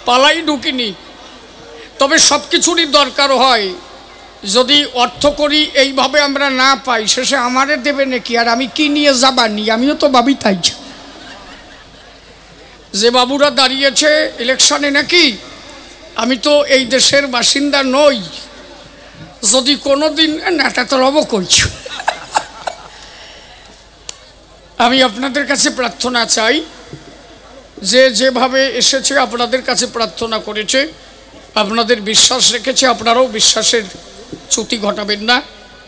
পালাই ঢুকিনি। তবে সব কিছুরই দরকার হয়। যদি অর্থ করি এইভাবে আমরা না পাই, শেষে আমারে দেবে নাকি, আর আমি কি নিয়ে যাবানি? আমিও তো ভাবি তাই। যে বাবুরা দাঁড়িয়েছে ইলেকশনে, নাকি আমি তো এই দেশের বাসিন্দা নই। যদি কোনোদিন নাটা তো রব কইছ, আমি আপনাদের কাছে প্রার্থনা চাই, যে যেভাবে এসেছে আপনাদের কাছে প্রার্থনা করেছে, আপনাদের বিশ্বাস রেখেছে, আপনারাও বিশ্বাসের চ্যুতি ঘটাবেন না,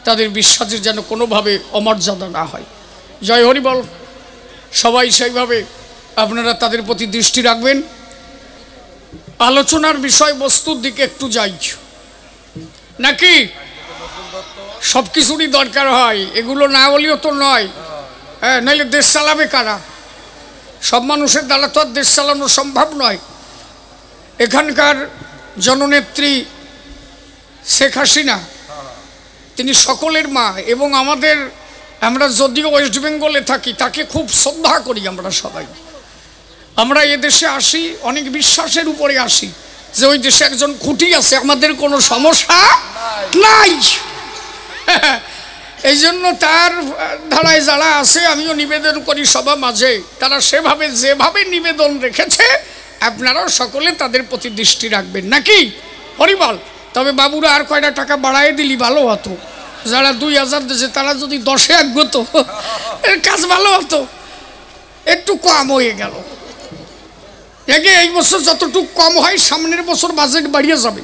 তাদের বিশ্বাসের যেন কোনোভাবে অমর্যাদা না হয়। জয় হরি বল। সবাই সেইভাবে আপনারা তাদের প্রতি দৃষ্টি রাখবেন। আলোচনার বিষয়বস্তুর দিকে একটু যাই, নাকি সব কিছুরই দরকার হয়, এগুলো না হলেও তো নয়। হ্যাঁ, নাহলে দেশ চালাবে কারা? সব মানুষের দ্বারা তো আর দেশ চালানো সম্ভব নয়। এখানকার জননেত্রী শেখ হাসিনা, তিনি সকলের মা, এবং আমরা যদিও ওয়েস্ট বেঙ্গলে থাকি, তাকে খুব শ্রদ্ধা করি আমরা সবাই। আমরা এদেশে আসি অনেক বিশ্বাসের উপরে আসি, যে ওই দেশে একজন খুঁটি আছে, আমাদের কোনো সমস্যা নাই। এই জন্য তার ধারায় যারা আছে, আমিও নিবেদন করি সবার মাঝে, তারা সেভাবে যেভাবে নিবেদন রেখেছে, আপনারাও সকলে তাদের প্রতি দৃষ্টি রাখবেন, নাকি হরিবল। তবে বাবুরা আর কয়টা টাকা বাড়ায় দিলি ভালো হতো। যারা 2000 দিয়েছে তারা যদি 10-এ আগ্রত, এর কাজ ভালো হতো। একটু কম হয়ে গেল। এই বছর যতটুকু কম হয়, সামনের বছর বাজেট বাড়িয়ে যাবে।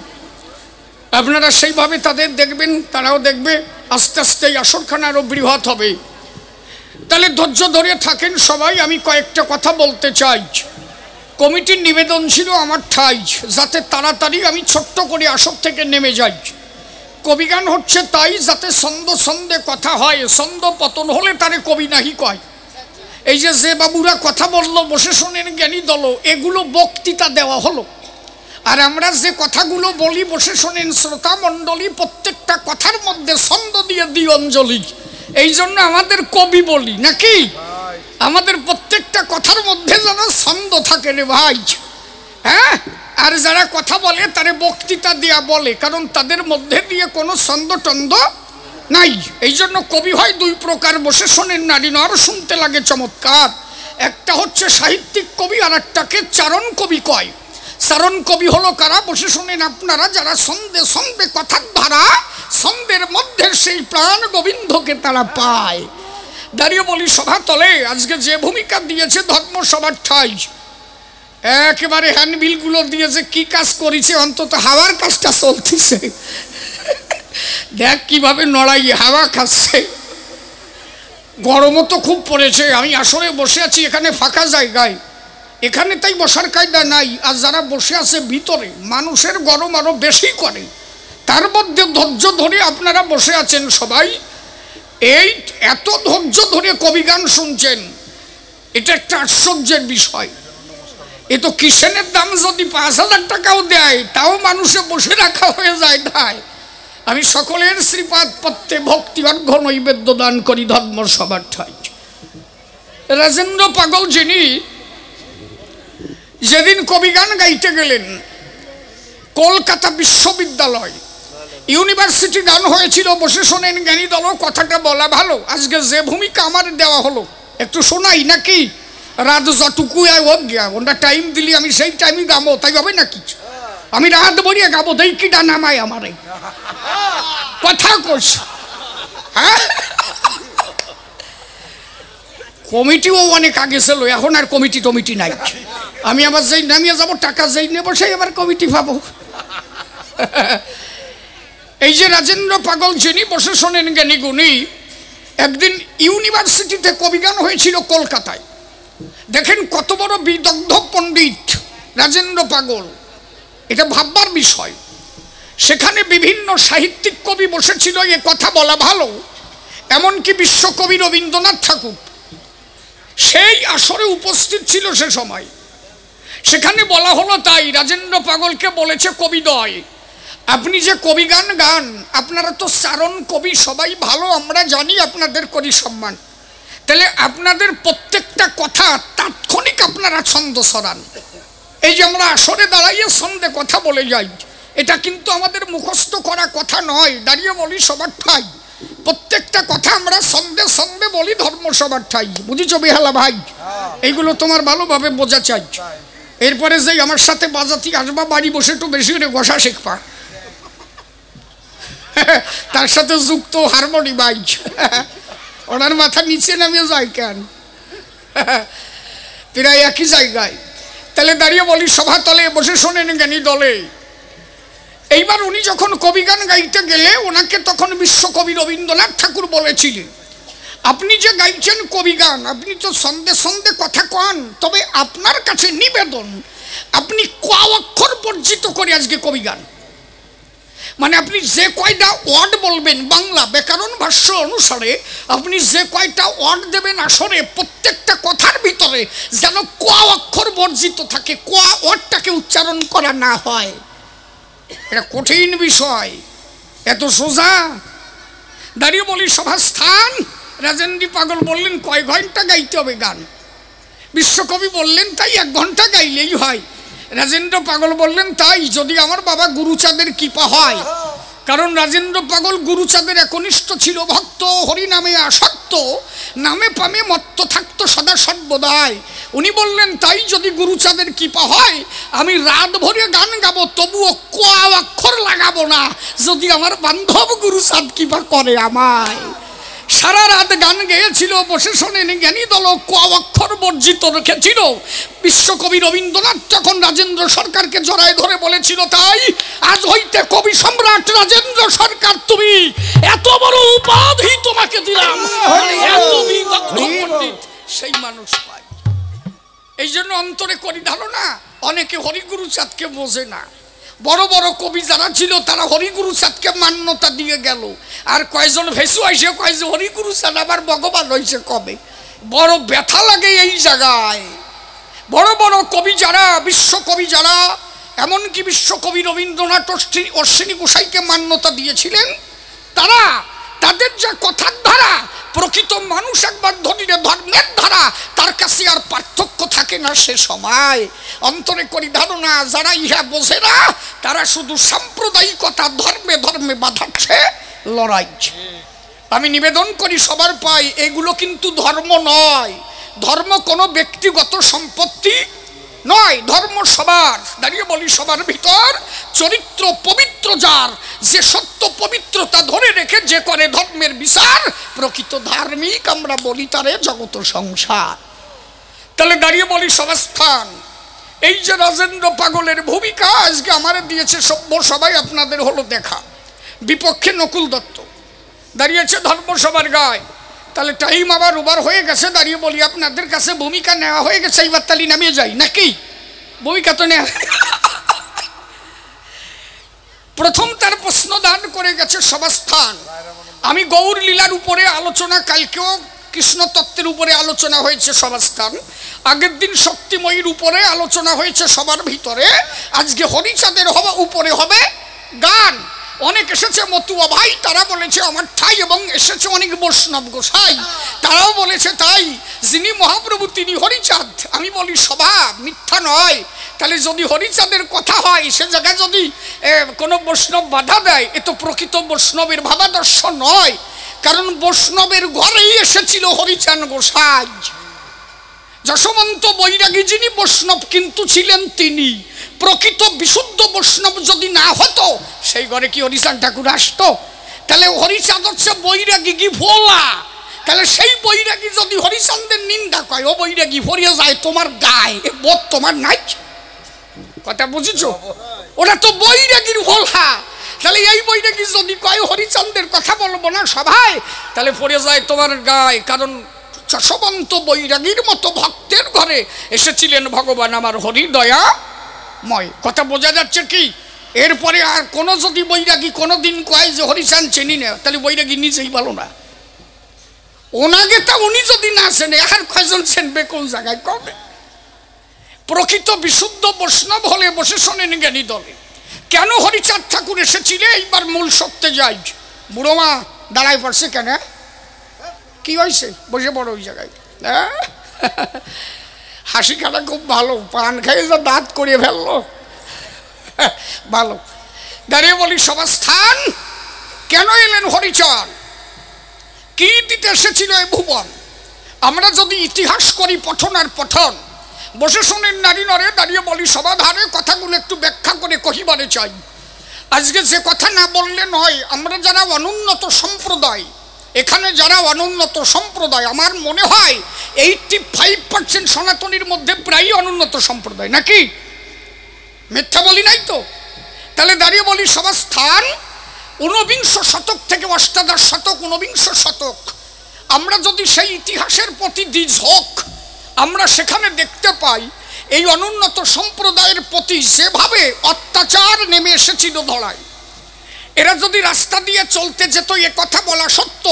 আপনারা সেইভাবে তাদের দেখবেন, তারাও দেখবে। আস্তে আস্তে এই আসরখানা আরও বৃহৎ হবে। তাহলে ধৈর্য ধরে থাকেন সবাই। আমি কয়েকটা কথা বলতে চাই। কমিটির নিবেদন ছিল আমার ঠাই, যাতে তাড়াতাড়ি আমি ছোট্ট করে আসর থেকে নেমে যাই। কবিগান হচ্ছে তাই, যাতে ছন্দে কথা হয়। ছন্দ পতন হলে তারে কবি নাহি কয়। এই যে বাবুরা কথা বললো, বসে শোনেন জ্ঞানী দল, এগুলো বক্তৃতা দেওয়া হলো। আর আমরা যে কথাগুলো বলি, বসে শোনেন শ্রোতা মণ্ডলী, প্রত্যেকটা কথার মধ্যে ছন্দ দিয়ে দিই অঞ্জলি। এই জন্য আমাদের কবি বলি, নাকি আমাদের প্রত্যেকটা কথার মধ্যে যেন ছন্দ থাকে রে ভাই। হ্যাঁ, আর যারা কথা বলে তারে বক্তৃতা দেয়া বলে, কারণ তাদের মধ্যে দিয়ে কোনো ছন্দ টন্দ নাই। এই জন্য কবি হয় দুই প্রকার, বসে শোনেন নারী নর, শুনতে লাগে চমৎকার। একটা হচ্ছে সাহিত্যিক কবি, আর একটাকে চারণ কবি কয়। চারণ কবি হলো কারা? বসে শোনেন আপনারা, যারা ছন্দে ছন্দে কথার ধারা, ছন্দের মধ্যে সেই প্রাণ গোবিন্দকে তারা পায়। দাঁড়িয়ে বলি সভাতলে, আজকে যে ভূমিকা দিয়েছে ধর্মসভার ঠাই, একেবারে হ্যান্ডবিলগুলো দিয়ে যে কি কাজ করেছে, অন্তত হাওয়ার কাজটা চলতেছে। দেখ কিভাবে নড়াই, হাওয়া খাচ্ছে। গরমও তো খুব পড়েছে। আমি আসলে বসে আছি এখানে ফাঁকা জায়গায়, এখানে তাই বসার কায়দা নাই। আর যারা বসে আছে ভিতরে, মানুষের গরম আরো বেশি করে। তার মধ্যে ধৈর্য ধরে আপনারা বসে আছেন সবাই। এই এত ধৈর্য ধরে কবিগান শুনছেন, এটা একটা আশ্চর্যের বিষয়। এ তো কিষেনের দাম যদি 5000 টাকাও দেয়, তাও মানুষে বসে রাখা হয়ে যায়। তাই আমি সকলের শ্রীপাদ পত্রে ভক্তি অর্ঘ নৈবেদ্য দান করি ধর্মসভার ঠাই। রাজেন্দ্র পাগল যিনি যেদিন কবিগান গাইতে গেলেন, কলকাতা বিশ্ববিদ্যালয় ইউনিভার্সিটি গান হয়েছিল, বসে শোনেন জ্ঞানী দল, কথাটা বলা ভালো। আজকে যে ভূমিকা আমার দেওয়া হলো, একটু শোনাই নাকি? রাত যতটুকু হোক গিয়া, ওটা টাইম দিলি আমি সেই টাইমই গাবো, তাই হবে নাকি? আমি রাত বলিয়ে গাবো, দেই কিটা নামায় আমারে কথা কোষ। হ্যাঁ, কমিটিও অনেক আগে ছিল, এখন আর কমিটি নাই। আমি আবার যেই নামিয়ে যাবো, টাকা যেই নেবো, সেই আবার কমিটি পাবো। এই যে রাজেন্দ্র পাগল যিনি, বসে শোনেন জ্ঞানী গুণী, একদিন ইউনিভার্সিটিতে কবিগান হয়েছিল কলকাতায়। দেখেন কত বড় বিদগ্ধ পণ্ডিত রাজেন্দ্র পাগল, এটা ভাববার বিষয়। সেখানে বিভিন্ন সাহিত্যিক কবি বসেছিল, এ কথা বলা ভালো। এমনকি বিশ্বকবি রবীন্দ্রনাথ ঠাকুর সেই আসরে উপস্থিত ছিল সে সময়। সেখানে বলা হলো, তাই রাজেন্দ্র পাগলকে বলেছে কবিদয়, আপনি যে কবিগান গান, আপনারা তো চারণ কবি, সবাই ভালো, আমরা জানি, আপনাদের করি সম্মান। তাহলে আপনাদের প্রত্যেকটা কথা তাৎক্ষণিক আপনারা ছন্দ সরান। এই যে আমরা আসরে দাঁড়াইয়ে সন্ধে কথা বলে যাই, এটা কিন্তু আমাদের মুখস্থ করা কথা নয়। দাঁড়িয়ে বলি সবার ঠাই, প্রত্যেকটা কথা আমরা সন্ধে সন্ধে বলি ধর্মসভার ঠাই। বুঝিছ বেহালা ভাই? এইগুলো তোমার ভালোভাবে বোঝা চাই। এরপরে যেই আমার সাথে বাজাতি আসবা, বাড়ি বসে একটু বেশি করে ঘষা শিখবা, তার সাথে যুক্ত হারমোনি বাইক, ওনার মাথা নিচে নামিয়ে যায় কেন, প্রায় একই জায়গায়। তাহলে দাঁড়িয়ে বলি সভা তলে বসে শোনেন জ্ঞানী দলে। এইবার উনি যখন কবিগান গাইতে গেলে ওনাকে তখন বিশ্বকবি রবীন্দ্রনাথ ঠাকুর বলেছিলেন, আপনি যে গাইছেন কবিগান, আপনি তো সন্ধে সন্ধে কথা কন, তবে আপনার কাছে নিবেদন আপনি ক অক্ষর বর্জিত করে আজকে কবিগান, মানে আপনি যে কয়টা ওয়ার্ড বলবেন বাংলা ব্যাকরণ ভাষ্য অনুসারে, আপনি যে কয়টা ওয়ার্ড দেবেন আসরে, প্রত্যেকটা কথার ভিতরে যেন ক অক্ষর বর্জিত থাকে, ক ওয়ার্ডটাকে উচ্চারণ করা না হয়। এটা কঠিন বিষয়, এত সোজা? দাঁড়িয়ে বলি সভাস্থান। রাজেন্দ্র পাগল বললেন কয় ঘন্টা গাইতে হবে গান? বিশ্বকবি বললেন তাই 1 ঘন্টা গাইলেই হয়। রাজেন্দ্র পাগল বললেন তাই যদি আমার বাবা গুরুচাঁদের কৃপা হয়। কারণ রাজেন্দ্র পাগল গুরুচাঁদের একনিষ্ঠ ছিল ভক্ত, হরি নামে আসক্ত, নামে পামে মত্ত থাকতো সদা সর্বদাই। উনি বললেন তাই যদি গুরুচাঁদের কৃপা হয় আমি রাত ভরে গান গাবো, তবুও ক অক্ষর লাগাবো না, যদি আমার বান্ধব গুরুচাঁদ কৃপা করে আমায়। সারা রাত গান গেয়েছিল, বসে শোনেন জ্ঞানী দল, ক অক্ষর বর্জিত রেখেছিল। বিশ্বকবি রবীন্দ্রনাথ তখন রাজেন্দ্র সরকারকে জড়ায় ধরে বলেছিল, তাই আজ হইতে কবি সম্রাট রাজেন্দ্র সরকার তুমি, এত বড় উপাধি তোমাকে দিলাম, এত বিদগ্ধ পণ্ডিত সেই মানুষ পাই। এই জন্য অন্তরে করি ধারণা, অনেকে হরিগুরুচাঁদকে বোঝে না। বড় বড় কবি যারা ছিল তারা হরিগুরুচাঁদকে মান্যতা দিয়ে গেল, আর কয়জন ভেসু আইসে কয় যে হরিগুরুচাঁদ আবার ভগবান হয়েছে কবে। বড় ব্যথা লাগে এই জায়গায়। বড় বড় কবি যারা, বিশ্বকবি যারা, এমনকি বিশ্বকবি রবীন্দ্রনাথ অশ্বিনী গোসাইকে মান্যতা দিয়েছিলেন, তারা তাদের যা কথার ধারা, প্রকৃত মানুষ একবার ধরিলে ধর্মের ধারা, তার কাছে আর পার্থক্য থাকে না সে সময়। অন্তরে করি ধারণা যারা ইহা বোঝে না তারা শুধু সাম্প্রদায়িকতা, ধর্মে ধর্মে বাঁধাচ্ছে, লড়াইছে। আমি নিবেদন করি সবার পাই, এগুলো কিন্তু ধর্ম নয়। ধর্ম কোনো ব্যক্তিগত সম্পত্তি নয়, ধর্ম সবার। দাঁড়িয়ে বলি সবার ভিতর চরিত্র পবিত্র যার, যে সত্য পবিত্রতা ধরে রেখে যে করে ধর্মের বিচার, প্রকৃত ধার্মিক আমরা বলি তারে জগত সংসার। তাহলে দাঁড়িয়ে বলি সভাস্থান। এই যে রাজেন্দ্র পাগলের ভূমিকা আজকে আমার দিয়েছে সভ্য সবাই, আপনাদের হলো দেখা। বিপক্ষে নকুল দত্ত দাঁড়িয়েছে ধর্মসভার গায়ে। তাহলে টাইম আবার ওভার হয়ে গেছে, দাঁড়িয়ে বলি আপনাদের কাছে ভূমিকা নেওয়া হয়ে গেছে, এইবার তালি নামিয়ে যাই নাকি? ভূমিকা তো নেওয়া। প্রথম তার প্রশ্ন দান করে গেছে সভাস্থান। আমি গৌর লীলার উপরে আলোচনা, কালকেও কৃষ্ণ তত্ত্বের উপরে আলোচনা হয়েছে সভাস্থান, আগের দিন শক্তিময়ীর উপরে আলোচনা হয়েছে সবার ভিতরে, আজকে হরিচাঁদের উপরে হবে গান। অনেক এসেছে মতুয়া ভাই, তারা বলেছে আমার ঠাই, এবং এসেছে অনেক বৈষ্ণব গোসাই, তারাও বলেছে তাই। যিনি মহাপ্রভু তিনি হরিচাঁদ। আমি বলি স্বভাব মিথ্যা নয়। তাহলে যদি হরিচাঁদের কথা হয়, সে জায়গায় যদি কোনো বৈষ্ণব বাধা দেয়, এ তো প্রকৃত বৈষ্ণবের ভাবাদর্শ নয়। কারণ বৈষ্ণবের ঘরেই এসেছিল হরিচাঁদ গোসাই। যশবন্ত বৈরাগী যিনি বৈষ্ণব কিন্তু ছিলেন তিনি। প্রকৃত বিশুদ্ধ বৈষ্ণব যদি না হতো সেই ঘরে কি হরিচাঁদ ঠাকুর আসতো? তাহলে হরিচাঁদ হচ্ছে বৈরাগী কি ভোলা। তাহলে সেই বৈরাগী যদি হরিচাঁদের নিন্দা কয়, ও বৈরাগী ভরিয়ে যায় তোমার গায়ে, এ বোধ তোমার নাই? কথা বুঝেছ? ওরা তো বৈরাগীর ভোলা। তাহলে এই বৈরাগী যদি কয় হরিচাঁদের কথা বলবো না সভায়, তাহলে পড়ে যায় তোমার গায়ে। কারণ যশবন্ত বৈরাগীর মতো ভক্তের ঘরে এসেছিলেন ভগবান আমার হরি দয়াময়। কথা বোঝা যাচ্ছে কি? এরপরে আর কোনো যদি বৈরাগী কোনোদিন কয় যে হরিচাঁদ চিনি না, তাহলে বৈরাগী নিজেই ভালো না। ওনাকে তা উনি যদি না চেনে, আর কয়জন চেনবে কোন জায়গায় কবে? প্রকৃত বিশুদ্ধ বৈষ্ণব হলে বসে শোনেন জ্ঞানী দলে। কেন হরিচাঁদ ঠাকুর এসেছিলে, এইবার মূল সত্যে যাই। বুড়ো মা দাঁড়ায় পড়ছে কেন? কি হয়েছে? বসে পড়ো ওই জায়গায়। হাসি খাটা খুব ভালো, পান খাইয়ে যা দাঁত করিয়ে ফেললো, ভালো। দাঁড়িয়ে বলি সভাস্থান, কেন এলেন হরিচরণ? কি দিতে এসেছিল এই ভুবন? আমরা যদি ইতিহাস করি পঠন আর পঠন, বসে শোনেন নারী নরে, দাঁড়িয়ে বলি সভাধারে কথাগুলো একটু ব্যাখ্যা করে কহিবারে চাই। আজকে যে কথা না বললে নয়, আমরা যারা অনুন্নত সম্প্রদায়, এখানে যারা অনুন্নত সম্প্রদায়, আমার মনে হয় 85% সনাতনীর মধ্যে প্রায় অনুন্নত সম্প্রদায়, নাকি? মিথ্যা বলি নাই তো? তাহলে দাঁড়িয়ে বলি সভাস্থান, ঊনবিংশ শতক থেকে অষ্টাদশ শতক, ঊনবিংশ শতক, আমরা যদি সেই ইতিহাসের প্রতি ঝোঁক, আমরা সেখানে দেখতে পাই এই অনুন্নত সম্প্রদায়ের প্রতি যেভাবে অত্যাচার নেমে এসেছিল ধরায়। এরা যদি রাস্তা দিয়ে চলতে যেত, এ কথা বলা সত্য,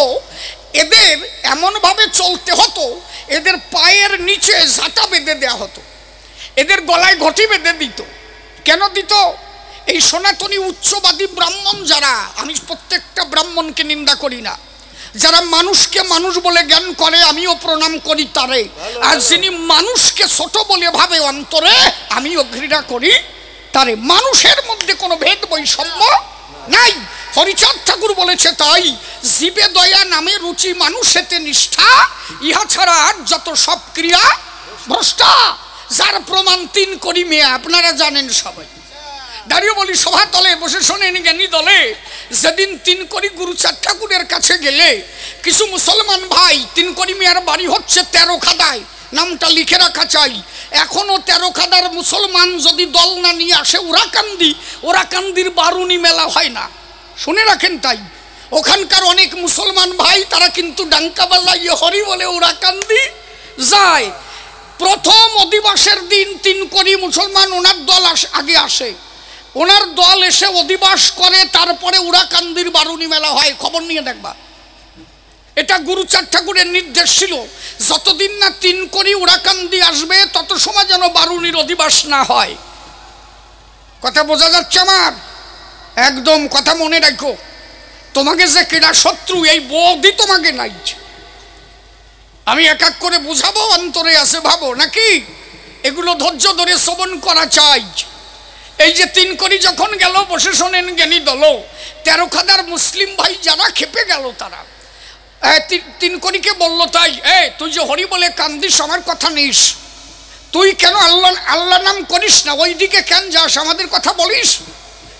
এদের এমনভাবে চলতে হতো, এদের পায়ের নিচে ঝাঁটা বেঁধে দেওয়া হতো, এদের গলায় ঘটি বেঁধে দিত। কেন দিত? এই সনাতনী উচ্চবাদী ব্রাহ্মণ যারা, আমি প্রত্যেকটা ব্রাহ্মণকে নিন্দা করি না, যারা মানুষকে মানুষ বলে জ্ঞান করে আমিও প্রণাম করি তারে, আর যিনি মানুষকে ছোট বলে ভাবে অন্তরে আমিও ঘৃণা করি তারে। মানুষের মধ্যে কোনো ভেদ বৈষম্য নাই। হরিচাঁদ ঠাকুর বলেছে তাই, জীবে দয়া নামে রুচি মানুষেতে নিষ্ঠা, ইহা ছাড়া আর যত সব ক্রিয়া ভ্রষ্টা। যার প্রমাণ তিন করি মেয়ে, আপনারা জানেন সবাই। দাঁড়িয়ে বলি সভাতলে বসে শোনেন জ্ঞানী দলে, যেদিন তিন করি গুরুচাঁদ ঠাকুরের কাছে গেলে কিছু মুসলমান ভাই, তিন করি মেয়ার বাড়ি হচ্ছে 13 খাদায়, নামটা লিখে রাখা চাই। এখনো 13 খাদার মুসলমান যদি দল না নিয়ে আসে ওরাকান্দির বারুনি মেলা হয় না, শুনে রাখেন। তাই ওখানকার অনেক মুসলমান ভাই তারা কিন্তু ডাঙ্কা বাজাইয়ে হরি বলে ওরাকান্দি যায়। প্রথম অধিবাসের দিন তিন করি মুসলমান ওনার দল আগে আসে, ওনার দল এসে অধিবাস করে, তারপরে উড়াকান্দির বারুনি মেলা হয়। খবর নিয়ে দেখবা, এটা গুরুচাঁদ ঠাকুরের নির্দেশ ছিল, যতদিন না তিন করি উড়াকান্দি আসবে তত সময় যেন বারুনির অধিবাস না হয়। কথা বোঝা যাচ্ছে আমার? একদম কথা মনে রাখো। তোমাকে যে কেডা শত্রু এই বোধই তোমাকে নাই। আমি এক এক করে বুঝাবো, অন্তরে আছে ভাবো, নাকি? এগুলো ধৈর্য ধরে শ্রবণ করা চাই। এই যে তিন করি যখন গেল, বসে শোনেন জ্ঞানী দল, 13 খাদার মুসলিম ভাই যারা খেপে গেল, তারা তিন করিকে বলল, তাই তুই যে হরি বলে কান্দিস, আমার কথা নিস, তুই কেন আল্লাহ আল্লাহ নাম করিস না, ওইদিকে কেন যাস, আমাদের কথা বলিস?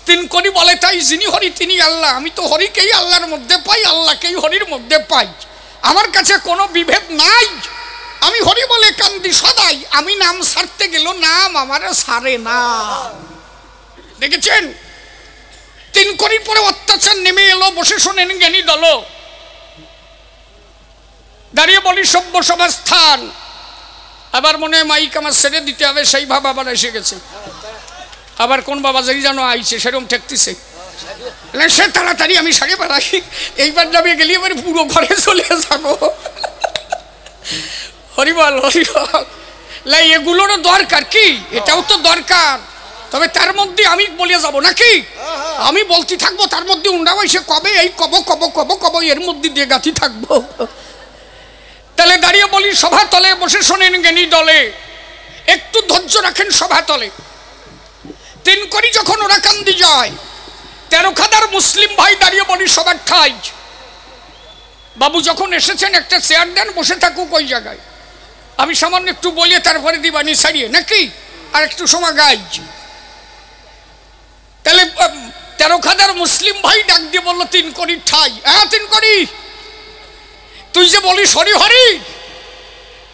তিন করি বলে, তাই যিনি হরি তিনি আল্লাহ, আমি তো হরিকেই আল্লাহর মধ্যে পাই, আল্লাহকেই হরির মধ্যে পাই, আমার কাছে কোনো বিভেদ নাই, আমি হরি বলে কান্দি সদাই, আমি নাম ছাড়তে গেল নাম আমার ছাড়ে না। দেখেছেন? তিন করি পরে অত্যাচার নেমে এলো, বসে শোনেন জ্ঞানী দল। দাঁড়িয়ে বলি সভ্য সভাস্থান, আবার মনে হয় মাইক আমার ছেড়ে দিতে হবে, সেই ভাব আবার এসে গেছে। আবার কোন বাবা যেই যেন আইছে সেরকম ঠেকতেছে, সে তাড়াতাড়ি আমি সারে বেড়াই, এইবার যাবে গেলে এবার পুরো ঘরে চলে যাব। হরিবল হরিবল, এগুলোরও দরকার, কি এটাও তো দরকার, তবে তার মধ্যে আমি বলিয়ে যাব নাকি? আমি বলতে থাকবো, তার মধ্যে উন্ডাও এসে কবে এই কব কব কব কব এর মধ্যে দিয়ে গাঁথি থাকবো। তাহলে দাঁড়িয়ে বলি সভাতলে বসে শোনেন জ্ঞানী দলে, একটু ধৈর্য রাখেন সভাতলে। তিন করি যখন ওরাকান্দি যায়, 13 খাদার মুসলিম ভাই দাঁড়িয়ে বলি সবার ঠাই, বাবু যখন এসেছেন একটা চেয়ার দেন, বসে থাকুক ওই জায়গায়, আমি সামান্য একটু বলিয়ে তারপরে দিবানি ছাড়িয়ে, নাকি? আর একটু সময় গাই। তাহলে 13 খাদার মুসলিম ভাই ডাক দিয়ে বললো, তিন করি ঠাই, তিন করি তুই যে বলিস হরি হরি,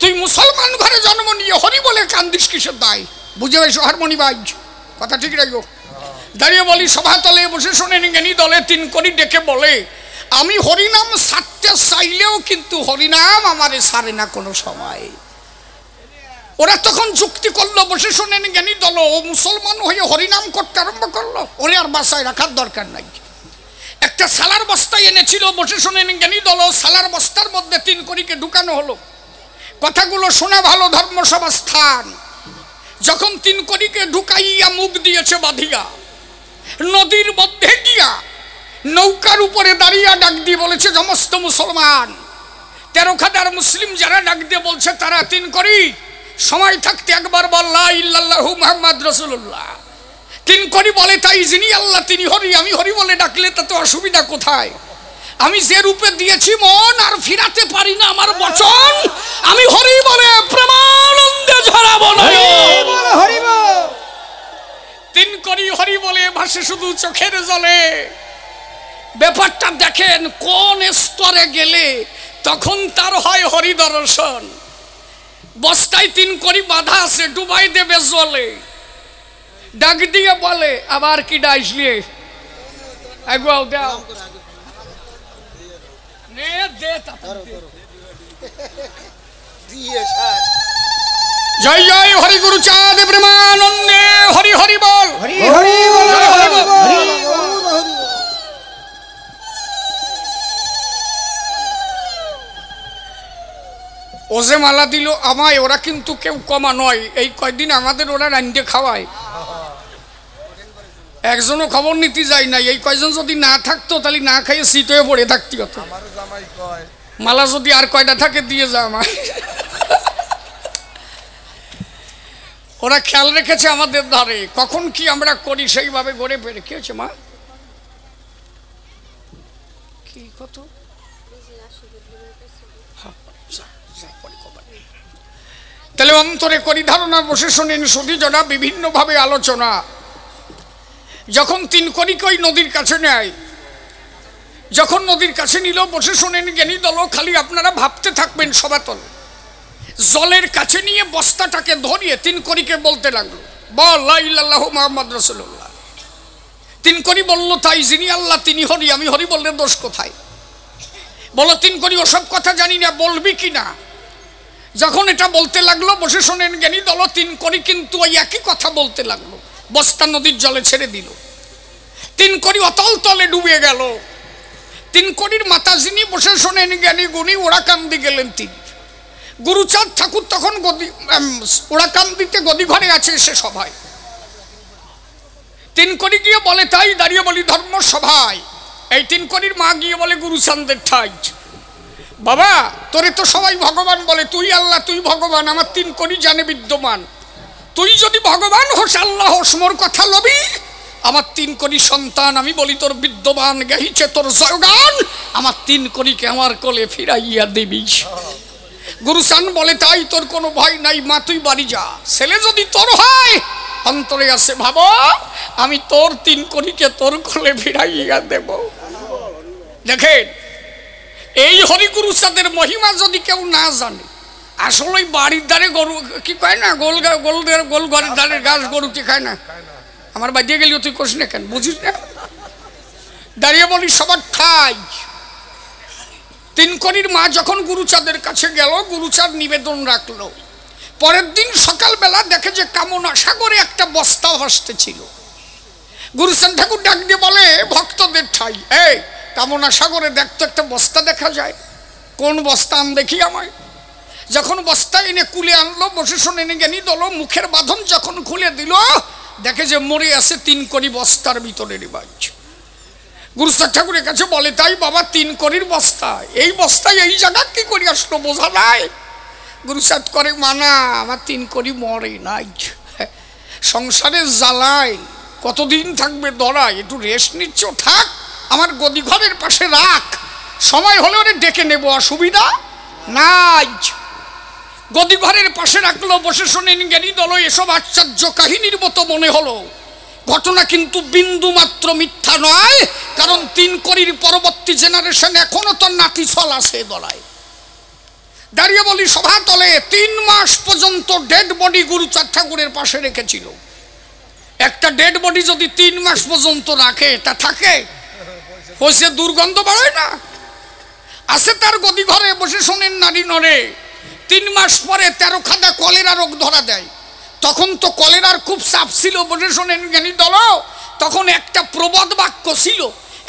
তুই মুসলমান ঘরে জন্ম নিয়ে হরি বলে কান্দিস কিসের দায়? বুঝে পাইছো হারমোনি বাজ? কথা ঠিক রাখো। দাঁড়িয়ে বলি সভাতলে বসে শোনেন জ্ঞানী দলে, তিন করি ডেকে বলে, আমি হরিনাম ছাড়তে চাইলেও কিন্তু হরিনাম আমারে ছাড়ে না কোনো সময়। ওরা তখন যুক্তি করলো, বসে শোনেন জ্ঞানী দল, ও মুসলমান হয়ে হরিনাম করতে আরম্ভ করলো, ওরে আর বাসায় রাখার দরকার নাই। একটা সালার বস্তা এনেছিল, বসে শোনেন জ্ঞানী দল, সালার বস্তার মধ্যে তিন করিকে ঢুকানো হলো। কথাগুলো শোনা ভালো, ধর্মসভা স্থান। যখন তিন করিকে ঢুকাইয়া মুখ দিয়েছে বাঁধিয়া, নদীর মধ্যে গিয়া নৌকার উপরে দাঁড়িয়ে ডাক দিয়ে বলেছে, সমস্ত মুসলমান 13 খাদার মুসলিম যারা ডাক দিয়ে বলছে, তারা তিন করি সময় থাকতে একবার বল লা ইল্লাল্লাহু মুহাম্মদ রাসূলুল্লাহ। কিঙ্করি বলে তাই যিনি আল্লাহ তিনি হরি, আমি হরি বলে ডাকলে তাতে অসুবিধা কোথায়? আমি যে রূপে দিয়েছি মন আর ফিরাতে পারি না আমার বচন, আমি হরি বলে প্রেমানন্দে ঝরাবো না। তিনকরি হরি বলে ভাসে শুধু চোখের জলে। ব্যাপারটা দেখেন কোন স্তরে গেলে তখন তার হয় হরি দর্শন। বস্তায় তিনকরি বাধা আছে, ডুবাই দেবে জলে, ডাক দিয়ে বলে আবার কি ডাইসলে আগুয়াও দাও নে দে জয় জয় হরি গুরু চাঁদ প্রেমানন্দে হরি হরি বল হরি হরি বল হরি বল। ও যে মালা দিল আমায়, ওরা কিন্তু কেউ কমা নয়। এই কয়দিন আমাদের ওরা রান্ধে খাওয়ায়, একজনও খবর নিতে যায় না। এই কয়জন যদি না থাকতো তাহলে না খাইয়ে শীত হয়ে পড়ে থাকতে হতো। মালা যদি আর কয়টা থাকে দিয়ে যা আমায়। ওরা খেয়াল রেখেছে আমাদের ধারে, কখন কি আমরা করি সেইভাবে গড়ে পেরে। কি হয়েছে মা? কি কত তাহলে অন্তরে করি ধারণা বসে শোনেন সতী জনা বিভিন্নভাবে আলোচনা। যখন তিনকড়িকে ওই নদীর কাছে নেয়, যখন নদীর কাছে নিল বসে শোনেন জ্ঞানী দল, খালি আপনারা ভাবতে থাকবেন সবাতল। জলের কাছে নিয়ে বস্তাটাকে ধরিয়ে তিনকড়িকে বলতে লাগলো বল লা ইল্লাল্লাহু মুহাম্মদ রাসূলুল্লাহ। তিনকড়ি বলল তাই যিনি আল্লাহ তিনি হরি, আমি হরি বললে দোষ কোথায়? বলো তিনকড়ি ওসব কথা জানি না, বলবি কি না? যখন এটা বলতে লাগলো বসে শোনেন জ্ঞানী দল, তিনকড়ি কিন্তু ওই একই কথা বলতে লাগলো। বস্তা নদীর জলে ছেড়ে দিল, তিনকড়ি অতল তলে ডুবে গেল। তিনকড়ির মাতা যিনি বসে শোনেন জ্ঞানী গুণী ওরাকান্দি গেলেন তিনি। গুরুচাঁদ ঠাকুর তখন ওরাকান্দিতে গদি ঘরে আছে সে সভায়। তিনকড়ি গিয়ে বলে তাই, দাঁড়িয়ে বলি ধর্ম সভায়। এই তিনকড়ির মা গিয়ে বলে গুরুচাঁদের ঠাই বাবা তোরে তো সবাই ভগবান বলে, তুই আল্লাহ তুই ভগবান, আমার তিনকড়ি জানে বিদ্যমান। তুই যদি ভগবান হোস আল্লাহ হোস মোর কথা লবি, আমার তিনকড়ি সন্তান আমি বলি তোর বিদ্যমান গাহিছে তোর জয়গান, আমার তিনকড়িকে আমার কোলে ফিরাইয়া দিবি। গুরুচাঁদ বলে তাই তোর কোনো ভয় নাই মা, তুই বাড়ি যা। ছেলে যদি তোর হয় অন্তরে আছে ভাবো, আমি তোর তিনকড়িকে তোর কোলে ফিরাইয়া দেব। দেখেন এই হরিগুরুচাঁদের মহিমা যদি কেউ না জানে, আসলে ওই বাড়ির দ্বারে গরু কি কয় না, গোল গোল ঘরের দ্বারের গাছ গরুতে খায় না। আমার বাড়িয়ে গেলেও তুই করিস না কেন, বুঝিস না? দাঁড়িয়ে বলি সবার ঠাই। তিনকড়ির মা যখন গুরুচাঁদের কাছে গেল, গুরুচাঁদ নিবেদন রাখলো। পরের দিন সকালবেলা দেখে যে কামনা সাগরে একটা বস্তা ভাসতে ছিল। গুরুচাঁদ ঠাকুর ডাক দিয়ে বলে ভক্তদের ঠাই, এই কামনা সাগরে দেখতো একটা বস্তা দেখা যায়, কোন বস্তা আন দেখি আমায়। যখন বস্তা এনে কুলে আনলো বসে শোনেন জ্ঞানী দল, মুখের বাঁধন যখন খুলে দিল দেখে যে মরে আছে তিনকড়ি বস্তার ভিতরে রিবাজ। গুরুচাঁদ ঠাকুরের কাছে বলে তাই বাবা তিনকড়ির বস্তা, এই বস্তায় এই জায়গা কি করে আসলো বোঝা নাই? গুরুচাঁদ করে মানা আমার তিনকড়ি মরে নাই, সংসারের জ্বালায় কতদিন থাকবে দরায়, একটু রেস্ট নিচ্ছ থাক, আমার গদি ঘরের পাশে রাখ, সময় হলে ওরে ডেকে নেব, অসুবিধা নাই। গদি ঘরের পাশে রাখলো বসে শোনেন জ্ঞানী দল। এসব আশ্চর্য কাহিনীর মতো মনে হলো, ঘটনা কিন্তু বিন্দু মাত্র মিথ্যা নয়, কারণ তিনকড়ির পরবর্তী জেনারেশন এখনো তোর নাতি ছল আছে দলায়। দাঁড়িয়ে বলি সভাতলে 3 মাস পর্যন্ত ডেড বডি গুরুচাঁদ ঠাকুরের পাশে রেখেছিল। একটা ডেড বডি যদি 3 মাস পর্যন্ত রাখে তা থাকে, হয়েছে দুর্গন্ধ বাড়ায় না? আছে তার গদি ঘরে বসে শোনেন নারী নরে। 3 মাস পরে 13 খাদা কলেরা রোগ ধরা দেয়। তখন তো কলেরার খুব চাপ ছিল বসে শোনেন জ্ঞানী দল। তখন একটা প্রবাদ বাক্য ছিল,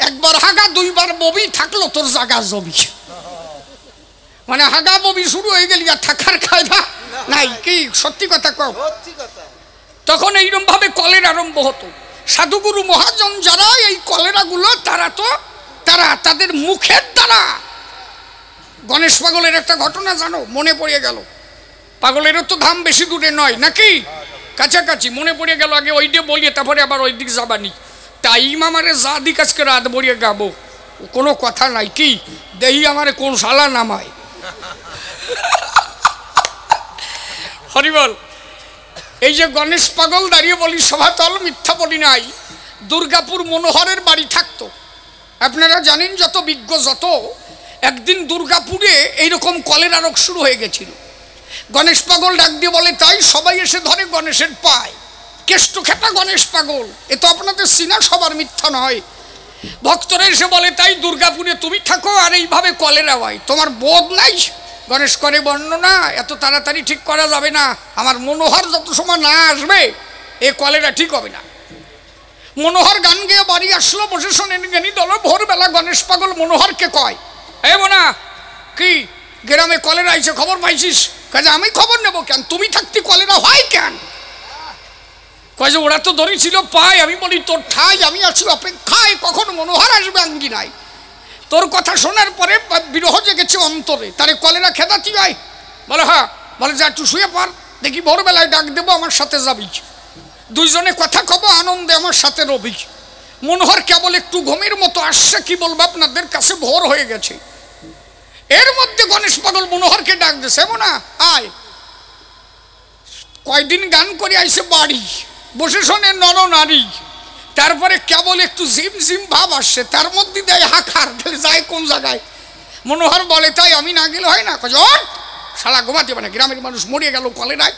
একবার হাগা 2 বার ববি থাকলো তোর জাগা জবি। মানে হাগা ববি শুরু হয়ে গেলি আর থাকার খায়দা নাই, কি সত্যি কথা কও? তখন এইরকম ভাবে কলেরা আরম্ভ হতো। সাধুগুরু মহাজন যারা এই কলেরাগুলো তারা তাদের মুখের দ্বারা, গণেশ পাগলের একটা ঘটনা জানো, মনে পড়ে গেল। পাগলেরও তো ধাম বেশি দূরে নয় নাকি, কাছাকাছি। মনে পড়ে গেল আগে ওইটা বলিয়ে তারপরে আবার ওই দিক যাবানি। তাই আমারে যা দিক আজকে রাত বলিয়ে গাবো, কোনো কথা নাই। কি দেহি আমারে কোন শালা নামায়। হরিবল। এই যে গণেশ পাগল দাঁড়িয়ে বলি সভাতল, মিথ্যা বলি নাই। দুর্গাপুর মনোহরের বাড়ি থাকতো। আপনারা জানেন যত বিজ্ঞ যত, একদিন দুর্গাপুরে এইরকম কলেরা রোগ শুরু হয়ে গেছিল। গণেশ পাগল ডাক দিয়ে বলে তাই সবাই এসে ধরে গণেশের পায়। কেষ্ট খেপা গণেশ পাগল, এ তো আপনাদের সিনা সবার মিথ্যা নয়। ভক্তরা এসে বলে তাই দুর্গাপুরে তুমি থাকো আর এইভাবে কলেরা হয়, তোমার বোধ নাই? গণেশ করে বর্ণনা, এত তাড়াতাড়ি ঠিক করা যাবে না, আমার মনোহর যত সময় না আসবে এ কলেরা ঠিক হবে না। মনোহর গান গেয়ে বাড়ি আসলো, বসে শোনেন জ্ঞানী দল। ভোরবেলা গণেশ পাগল মনোহরকে কয়, এ মোনা কি গ্রামে কলেরা আইছে, খবর পাইছিস? কাজে আমি খবর নেবো কেন, তুমি থাকতে কলেরা হয় কেন? কয় যে ওরা তো ধরেছিল পায়। আমি বলি তোর ঠাই, আমি আছি অপেক্ষায়, কখন মনোহর আসবে আঙ্গি নাই। তোর কথা শোনার পরে বিরহ জেগেছে অন্তরে, তারে কলেরা খেদাতি হয়। বলে হ্যাঁ, বলে যা একটু শুয়ে পার, দেখি ভোরবেলায় ডাক দেবো, আমার সাথে যাবি, দুইজনে কথা কব, আনন্দে আমার সাথে রবি। মনোহর কেবল একটু ঘুমের মতো আসছে, কি বলবো আপনাদের কাছে, ভোর হয়ে গেছে। এর মধ্যে গণেশ পাগল মনোহরকে ডাক দিছে, না আয়। কয়দিন গান করে আইসে বাড়ি, বসে শোনে নর নারী। তারপরে কেবল একটু ঝিম ঝিম ভাব আসছে, তার মধ্যে দেয় হাঁকার, যায় কোন জায়গায়। মনোহর বলে তাই আমি না গেলে হয় না? শালা ঘুমাতে পারে, গ্রামের মানুষ মরে গেল কলেরায়।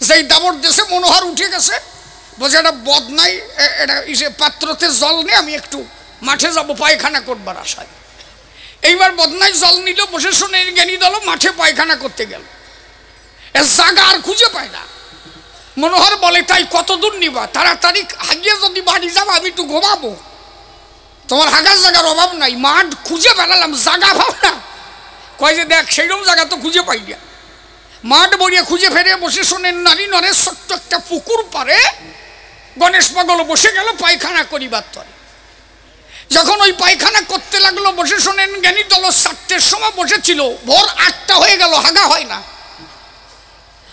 যেই দাবর দেশে মনোহর উঠে গেছে, বলছে একটা বদনাই, এটা পাত্রতে জল নেই, আমি একটু মাঠে যাব পায়খানা করবার আশায়। এইবার বদনাই জল নিল, বসে শোনে জ্ঞানী দল মাঠে পায়খানা করতে গেল, জায়গা আর খুঁজে পায় না। মনোহর বলে তাই কত দূর নিবা, তাড়াতাড়ি হাগিয়ে যদি বাড়ি যাবো, আমি একটু ঘুমাবো, তোমার হাগার জায়গার অভাব নাই। মাঠ খুঁজে বেড়ালাম, জায়গা পাও না। কয় যে দেখ সেইরকম জায়গা তো খুঁজে পাই না। মাঠ বড়িয়ে খুঁজে ফেরে বসে শোনেন নারী নরে ছোট্ট একটা পুকুর পারে গণেশ পাগল বসে গেল পায়খানা করিবার তরে। যখন ওই পায়খানা করতে লাগলো, বসে শোনেন জ্ঞানী দল 4টের সময় বসেছিল, ভোর 8টা হয়ে গেল, হাগা হয় না।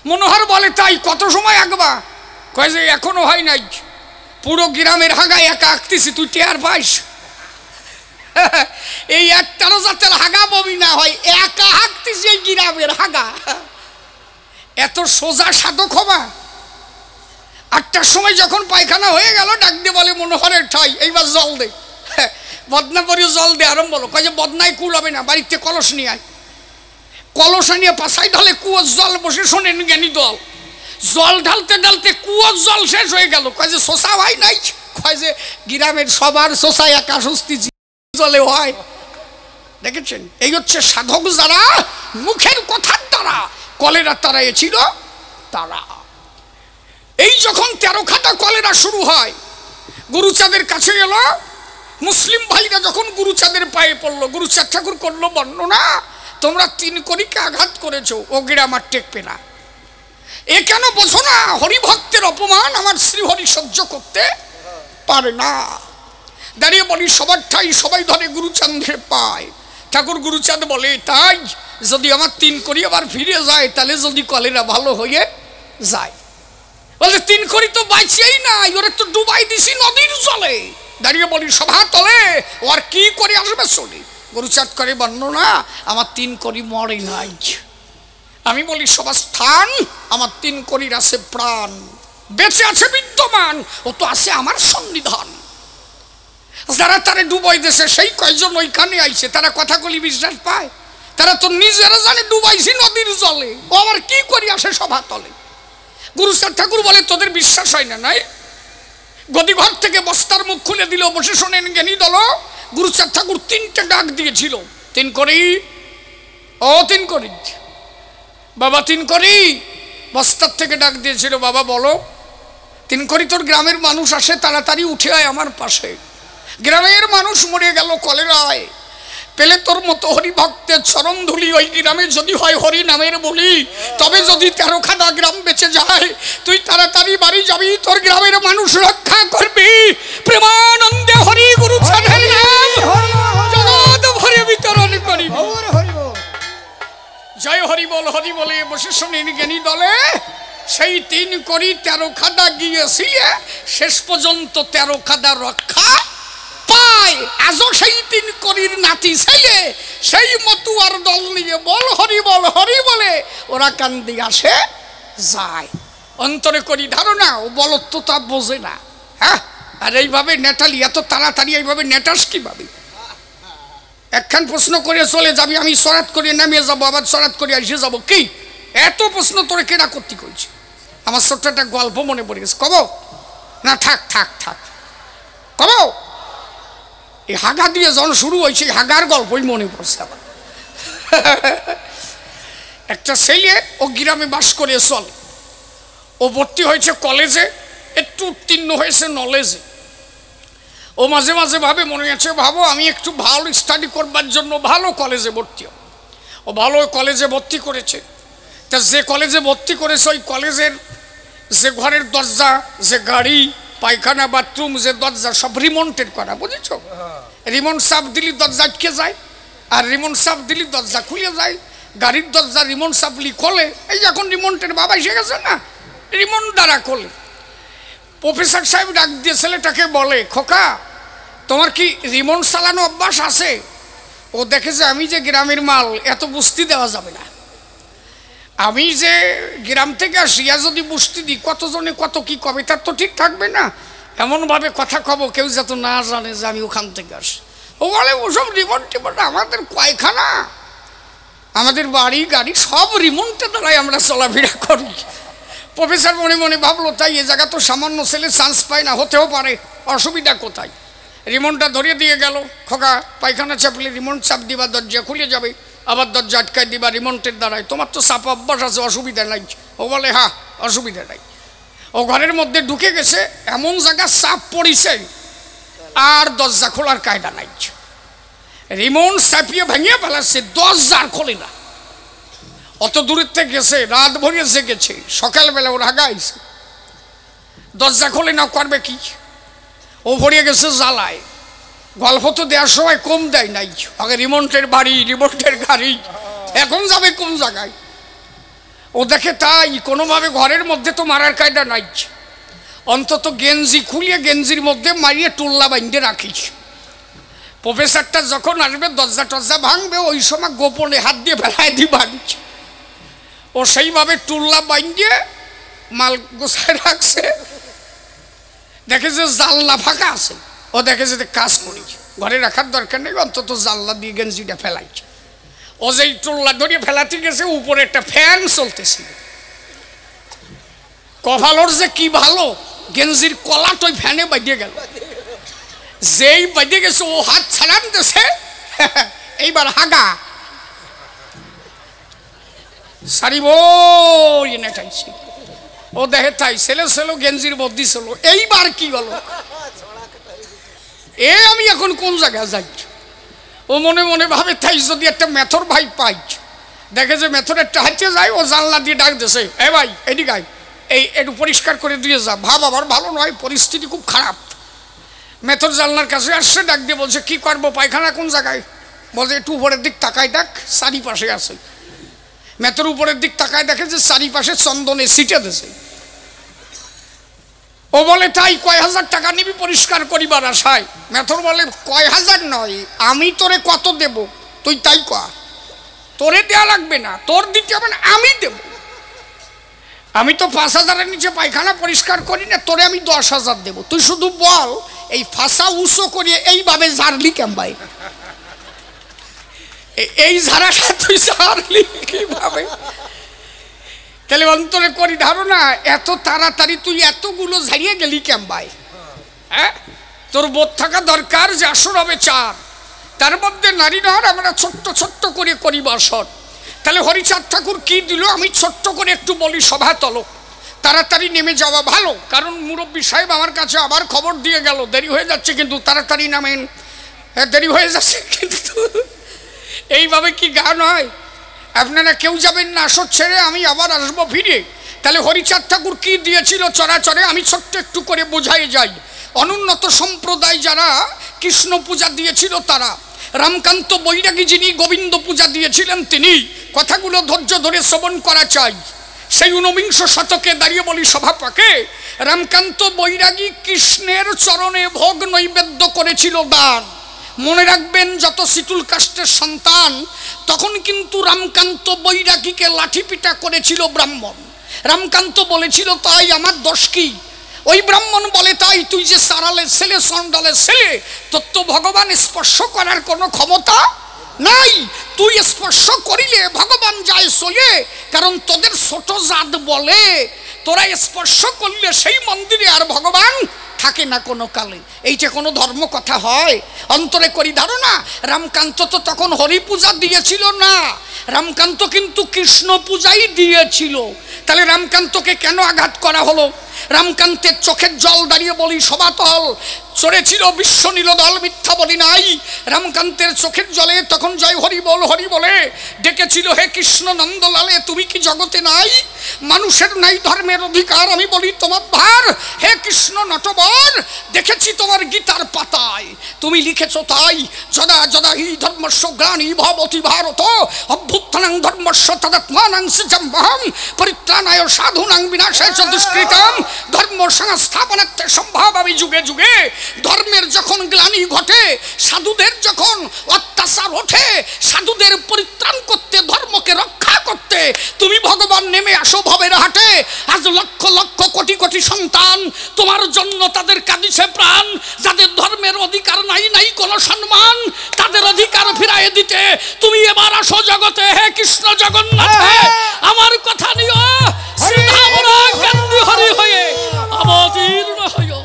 মনোহর বলে তাই কত সময় আঁকবা? কয় যে এখনো হয় নাই, পুরো গ্রামের হাগা একা আঁকতেছি, তুই টের পাইস? এই একটারও জাতের হাগা বমি না হয়, একা আঁকতেছি এই গ্রামের হাগা। এত সোজা সাধক হবা? 8টার সময় যখন পায়খানা হয়ে গেল, ডাক দিয়ে বলে মনোহরের ঠাই, এইবার জল দে। বদনা পরিও জল দে আরম্ভ বলো। কয় যে বদনায় কুল হবে না, বাড়িতে কলস নিয়ে আয়। কলস নিয়ে পাশায় ঢালে কুয়োর জল, বসে শোনেন জ্ঞানী দল। জল ঢালতে ঢালতে কুয়োর জল শেষ হয়ে গেল। কয় যে শোষা হয় নাই? কয় যে গ্রামের সবার শোষা একা স্বস্তি জলে হয়। দেখেছেন, এই হচ্ছে সাধক যারা মুখের কথার দ্বারা কলেরা তাড়াইছিল তারা। এই যখন 13 খাতা কলেরা শুরু হয়, গুরুচাঁদের কাছে গেল। মুসলিম ভাইরা যখন গুরুচাঁদের পায়ে পড়লো, গুরুচাঁদ ঠাকুর করলো বর্ণনা, তোমরা 3 কড়িকে আঘাত করেছো, ও গ্রাম আর টেকবে না। এ কেন বোঝো না? হরিভক্তের অপমান আমার শ্রীহরি সহ্য করতে পারে না। দাঁড়িয়ে বলি সবার ঠাই, সবাই ধরে গুরুচাঁদের পায়। ঠাকুর গুরুচাঁদ বলে তাই যদি আমার 3 কড়ি আবার ফিরে যায়, তাহলে যদি কলেরা ভালো হয়ে যায়। বলে 3 কড়ি তো বাঁচিয়েই নাই, ওরা তো ডুবাই দিছি নদীর জলে। দাঁড়িয়ে বলি সভা তলে ওর কি করে আসবে চলে? গুরুচাঁদ করে বর্ণনা, আমার 3 কড়ি মরে নাই। আমি বলি সবার স্থান, আমার 3 কড়ির আছে প্রাণ, বেঁচে আছে বিদ্যমান, ও তো আছে আমার সন্নিধান। যারা তারে ডুবাই দেশে সেই কয়জন ওইখানে আইছে, তারা কথাগুলি বিশ্বাস পায়? তারা তো নিজেরা জানে ডুবাইছি নদীর জলে, ও আবার কি করি আসে সভা তলে। গুরুচাঁদ ঠাকুর বলে তোদের বিশ্বাস হয় না? নাই। গদিঘর থেকে বস্তার মুখ খুলে দিল, বসে শোনেন জ্ঞানী দল। গুরুচাঁদ ঠাকুর 3টে ডাক দিয়েছিল, 3 কড়ি, ও 3 কড়ি, বাবা 3 কড়ি। বস্তার থেকে ডাক দিয়েছিল, বাবা বলো। 3 কড়ি, তোর গ্রামের মানুষ আসে, তাড়াতাড়ি উঠে আয় আমার পাশে। গ্রামের মানুষ মরে গেল কলেরায়, পেলে তোর মতো হরিভক্তের চরণ ধুলি ওই গ্রামে যদি হয় হরি নামের বলি, তবে যদি 13 খানা গ্রাম বেঁচে যায়, তুই তাড়াতাড়ি বাড়ি যাবি, তোর গ্রামের মানুষ রক্ষা করবি। প্রেমানন্দে হরি গুরুচাঁদের নাম জগৎ ভরে বিতরণ করিবি। জয় হরি বল, হরি বলে বসে শোনেন জ্ঞানী দলে, সেই 3 কড়ি 13 খাদা গিয়েছি, শেষ পর্যন্ত 13 খাদা রক্ষা পায়। আজও সেই 3 কড়ির নাতি ছেলে সেই মতুয়ার দল নিয়ে বল হরি বলে ওরা কান্দি আসে যায়। অন্তরে করি ধারণা ও বলত্ব তা বোঝে না। হ্যাঁ, আর এইভাবে নেটালি এত তাড়াতাড়ি এইভাবে নেটাস কিভাবে? একখান প্রশ্ন করে চলে যাবি, আমি সরাত করে নামিয়ে যাবো, আবার সরাত করে এসে যাবো, কি এত প্রশ্ন তোরে কেনা করতে কইছে? আমার ছোট্ট একটা গল্প মনে পড়ে গেছে, কব না? থাক কব। এই হাগা দিয়ে যখন শুরু হয়েছে হাগার গল্পই মনে পড়ছে আবার। একটা ছেলে ও গ্রামে বাস করে চলে, ও ভর্তি হয়েছে কলেজে, একটু উত্তীর্ণ হয়েছে নলেজে। ও মাঝে মাঝে ভাবে, মনে আছে ভাবো আমি একটু ভালো স্টাডি করবার জন্য ভালো কলেজে ভর্তি হব। ও ভালো কলেজে ভর্তি করেছে। তা যে কলেজে ভর্তি করেছে ওই কলেজের যে ঘরের দরজা, যে গাড়ি, পায়খানা, বাথরুম, যে দরজা সব রিমন্টেড করা, বুঝেছ? রিমন্ট চাপ দিলি দরজা আটকে যায়, আর রিমন্ট চাপ দিলি দরজা খুলে যায়। গাড়ির দরজা রিমন্ট চাপলি খোলে। এই যে এখন রিমন্টের বাবা এসে গেছে না, রিমন্ট দ্বারা খোলে। প্রফেসর সাহেব ডাক দিয়ে ছেলেটাকে বলে, খোকা তোমার কি রিমন্ট চালানো অভ্যাস আছে? ও দেখে যে আমি যে গ্রামের মাল, এত বুঝতে দেওয়া যাবে না। আমি যে গ্রাম থেকে আসি, আর যদি বুঝতে দিই কতজনে কত কি কবে, তার তো ঠিক থাকবে না। এমনভাবে কথা কব কেউ যাতে না জানে যে আমি ওখান থেকে আসি। ও বলে ওসব রিমন্ট টিমন্ট, আমাদের কয়খানা, আমাদের বাড়ি গাড়ি সব রিমন্টের দ্বারাই আমরা চলাফেরা করি। প্রফেসর মনে মনে ভাবলো, তাই এ জায়গা তো সামান্য ছেলে চান্স পায় না, হতেও পারে, অসুবিধা কোথায়? রিমোটটা ধরিয়ে দিয়ে গেল, খোকা পায়খানা চাপলে রিমোট চাপ দিবা দরজা খুলে যাবে, আবার দরজা আটকায় দিবা রিমোটের দ্বারাই, তোমার তো চাপ অভ্যাস আছে, অসুবিধা নাই। ও বলে হ্যাঁ অসুবিধা নাই। ও ঘরের মধ্যে ঢুকে গেছে, এমন জায়গা চাপ পড়িছে আর দরজা খোলার কায়দা নাই। রিমোট চাপিয়ে ভেঙে ফেলাচ্ছে, দরজা আর খোলে না। অত দূরের থেকে গেছে, রাত ভরিয়ে জেগেছে, সকালবেলা ওর হাগাইছে, দরজা খোলে না, করবে কি? ও ভরিয়ে গেছে জ্বালায়। গল্প তো দেওয়ার সময় কম দেয় নাই, আগে রিমোটের বাড়ি, রিমোটের গাড়ি, এখন যাবে কোন জায়গায়? ও দেখে তাই কোনোভাবে ঘরের মধ্যে তো মারার কায়দা নাই, অন্তত গেঞ্জি খুলিয়ে গেঞ্জির মধ্যে মারিয়ে টুল্লা বাইন্ধে রাখিস। প্রফেসরটা যখন আসবে দরজা টরজা ভাঙবে, ওই সময় গোপনে হাত দিয়ে ফেলায় দিবান। ও সেইভাবে টুল্লা বাইন্ধে মাল গোছায় রাখছে। দেখে যে জানলা ফাঁকা আছে, ও দেখে যে কাজ করেছে, ঘরে রাখার দরকার নেই, অন্তত জানলা দিয়ে গেঞ্জিটা ফেলাইছে। ও যেই টুল্লা ধরিয়ে ফেলাতে গেছে, উপরে একটা ফ্যান চলতেছিল। কপালর যে কি ভালো, গেঞ্জির কলাট ওই ফ্যানে বাজিয়ে গেল। যেই বাজিয়ে গেছে ও হাত ছাড়ান দিয়েছে, এইবার হাগা সারি বই নেটাইছে। ও দেখে তাই ছেলে গেঞ্জির মধ্যে ছিল, এইবার কি হলো? আমি এখন কোন জায়গায় যাই? ও মনে মনে ভাবে, তাই যদি একটা মেথর ভাই পাই, দেখে যে মেথর একটা হাঁটতে যায়, ও জানলা দিয়ে ডাক দিয়েছে, এ ভাই এদিকে আয়, এই একটু পরিষ্কার করে দিয়ে যা। ভাব আবার ভালো নয়, পরিস্থিতি খুব খারাপ। মেথর জানলার কাছে আসছে, ডাক দিয়ে বলছে, কি করবো, পায়খানা কোন জায়গায়? বলছে একটু উপরের দিক তাকায় দেখ, চারিপাশে আছে। মেথর উপরের দিক তাকায় দেখে যে চারিপাশে চন্দনে ছিটে দিয়েছে। ও বলে, তাই কয় হাজার টাকা নিবি পরিষ্কার করিবার আশায়? মেথর বলে, কয় হাজার নয়, আমি তোরে কত দেব তুই তাই কয়া। তোরে দেওয়া লাগবে না, তোর দিতে হবে না, আমি দেব। আমি তো 5,000-এর নিচে পায়খানা পরিষ্কার করি না, তোরে আমি 10,000 দেব। তুই শুধু বল এই ফাঁসা উঁচু করিয়ে এইভাবে ঝাড়লি কেমবাই, এই ঝাড়াটা তুই ঝাড়লি কিভাবে? তাহলে অন্তরে করি ধারণা, এত তাড়াতাড়ি তুই এতগুলো ঝাড়িয়ে গেলি কেমবাই? হ্যাঁ, তোর বোধ থাকা দরকার যে আসর হবে 4, তার মধ্যে নারী নহর আমরা ছোট্ট ছোট্ট করে করি বাসর। তাহলে হরিচাঁদ ঠাকুর কি দিল, আমি ছোট্ট করে একটু বলি, সভা তল তাড়াতাড়ি নেমে যাওয়া ভালো। কারণ মুরব্বী সাহেব আমার কাছে আবার খবর দিয়ে গেল, দেরি হয়ে যাচ্ছে, কিন্তু তাড়াতাড়ি নামেন, দেরি হয়ে যাচ্ছে। কিন্তু এইভাবে কি গান হয়? আপনারা কেউ যাবেন না আসর ছেড়ে, আমি আবার আসবো ফিরে। তাহলে হরিচাঁদ ঠাকুর কি দিয়েছিল চরাচরে, আমি ছোট্ট একটু করে বোঝাই যাই। অনুন্নত সম্প্রদায় যারা কৃষ্ণ পূজা দিয়েছিল, তারা রামকান্ত বৈরাগী যিনি গোবিন্দ পূজা দিয়েছিলেন তিনি, কথাগুলো ধৈর্য ধরে শ্রবণ করা চাই। সেই ঊনবিংশ শতকে দাঁড়িয়ে বলি সভাপাকে, রামকান্ত বৈরাগী কৃষ্ণের চরণে ভোগ নৈবেদ্য করেছিল দান। মনে রাখবেন, যত শীতুল কাষ্টের সন্তান তখন কিন্তু রামকান্ত বৈরাগীকে লাঠিপিটা করেছিল ব্রাহ্মণ। রামকান্ত বলেছিল, তাই আমার দোষ কি? ওই ব্রাহ্মণ বলে, তাই তুই যে সারালের ছেলে, সন্ডালের ছেলে, তোর তো ভগবান স্পর্শ করার কোনো ক্ষমতা নাই, তুই স্পর্শ করিলে ভগবান যায় চলে, কারণ তোদের ছোট জাত বলে তোরা স্পর্শ করলে সেই মন্দিরে আর ভগবান থাকে না কোনো কালে। এইটা কোনো ধর্ম কথা হয়? অন্তরে করি ধারণা। রামকান্ত তো তখন হরি পূজা দিয়েছিল না, রামকান্ত কিন্তু কৃষ্ণ পূজাই দিয়েছিল। তাহলে রামকান্তকে কেন আঘাত করা হলো? রামকান্তের চোখের জল দাঁড়িয়ে বলি সবাতল চড়েছিল বিশ্ব নীলদল, মিথ্যা বলি নাই। রামকান্তের চোখের জলে তখন জয় হরি বল হরি বলে ডেকেছিল, হে কৃষ্ণ নন্দলালে তুমি কি জগতে নাই? মানুষের নাই ধর্মের অধিকার, আমি বলি তোমার ভার। হে কৃষ্ণ নটবর, দেখেছি তোমার গীতার পাতায় তুমি লিখেছ তাই, যদা যদা হি ধর্মস্য গ্লানি ভবতি ভারত অভ্যুত্থানাং ধর্মস্য তদাত্মানাং সৃজম্বহং পরিত্রাণায় সাধুনাং বিনাশায় চ দুষ্কৃতাম ধর্ম সংস্থাপনার্থে সম্ভাবামি যুগে যুগে। ধর্মের যখন গ্লানি ঘটে, সাধুদের যখন অত্যাচার ওঠে, সাধুদের পরিত্রাণ করতে, ধর্মকে রক্ষা করতে তুমি ভগবান নেমে আসো ভবের হাটে। আজ লক্ষ লক্ষ কোটি কোটি সন্তান তোমার জন্য তাদের কাঁদিছে প্রাণ, যাদের ধর্মের অধিকার নাই, নাই কোনো সম্মান, তাদের অধিকার ফিরাইয়ে দিতে তুমি এবার আসো জগতে। হে কৃষ্ণ জগন্নাথ, আমার কথা নিও, শ্রীধামরা কান্দি হরি হয়ে অবতীর্ণ হইও।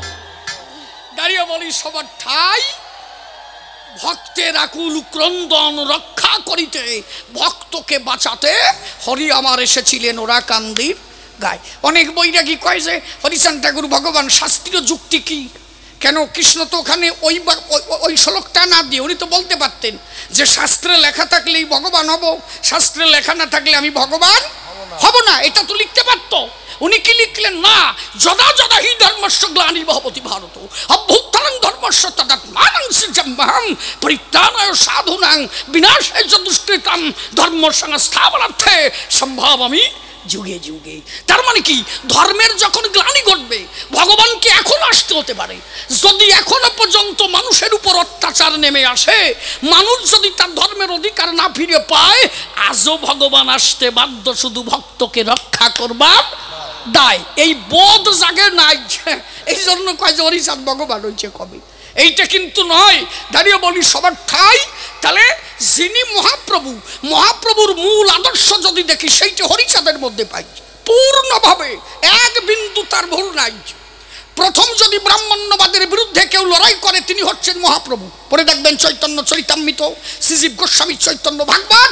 দাঁড়িয়ে বলি সবার ঠাই, ভক্তের আকুল ক্রন্দন রক্ষা করিতে, ভক্তকে বাঁচাতে হরি আমার এসেছিলেন ওরা কান্দির গায়। অনেক বৈরাগী কয় যে হরিচাঁদ ঠাকুর ভগবান, শাস্ত্রীয় যুক্তি কি? কেন কৃষ্ণ তো ওখানে ওই শ্লোকটা না দিয়ে উনি তো বলতে পারতেন যে শাস্ত্রে লেখা থাকলেই ভগবান হব, শাস্ত্রে লেখা না থাকলে আমি ভগবান হব না, এটা তো লিখতে পারতো। উনি কি লিখলেন? না, যদা যদা হি ধর্মস্য গ্লানি ভবতি ভারত অভ্যুত্থানাং ধর্মস্য তদাত্মানাং সৃজম্বহং পরিত্রাণায় সাধুনাং বিনাশায় চ দুষ্কৃতাম ধর্ম সংস্থাপনার্থে সম্ভাবামি যুগে যুগে। তার মানে কি, ধর্মের যখন গ্লানি ঘটবে ভগবানকে এখন আসতে হতে পারে। যদি এখনো পর্যন্ত মানুষের উপর অত্যাচার নেমে আসে, মানুষ যদি তার ধর্মের অধিকার না ফিরে পায়, আজও ভগবান আসতে বাধ্য, শুধু ভক্তকে রক্ষা করবার দায়। এই বোধ জাগে নাই, এই জন্য কয় যে হরিচাঁদ ভগবান হয়েছে কবে, এইটা কিন্তু নয়। দাঁড়িয়ে বলি সবার ঠাই। তাহলে যিনি মহাপ্রভু, মহাপ্রভুর মূল আদর্শ যদি দেখি, সেইটা হরিচাঁদের মধ্যে পাই পূর্ণভাবে, এক বিন্দু তার ভুল নাই। প্রথম যদি ব্রাহ্মণ্যবাদের বিরুদ্ধে কেউ লড়াই করে, তিনি হচ্ছেন মহাপ্রভু। পরে দেখবেন চৈতন্য চরিতামৃত, শ্রীজীব গোস্বামীর চৈতন্য ভাগবত,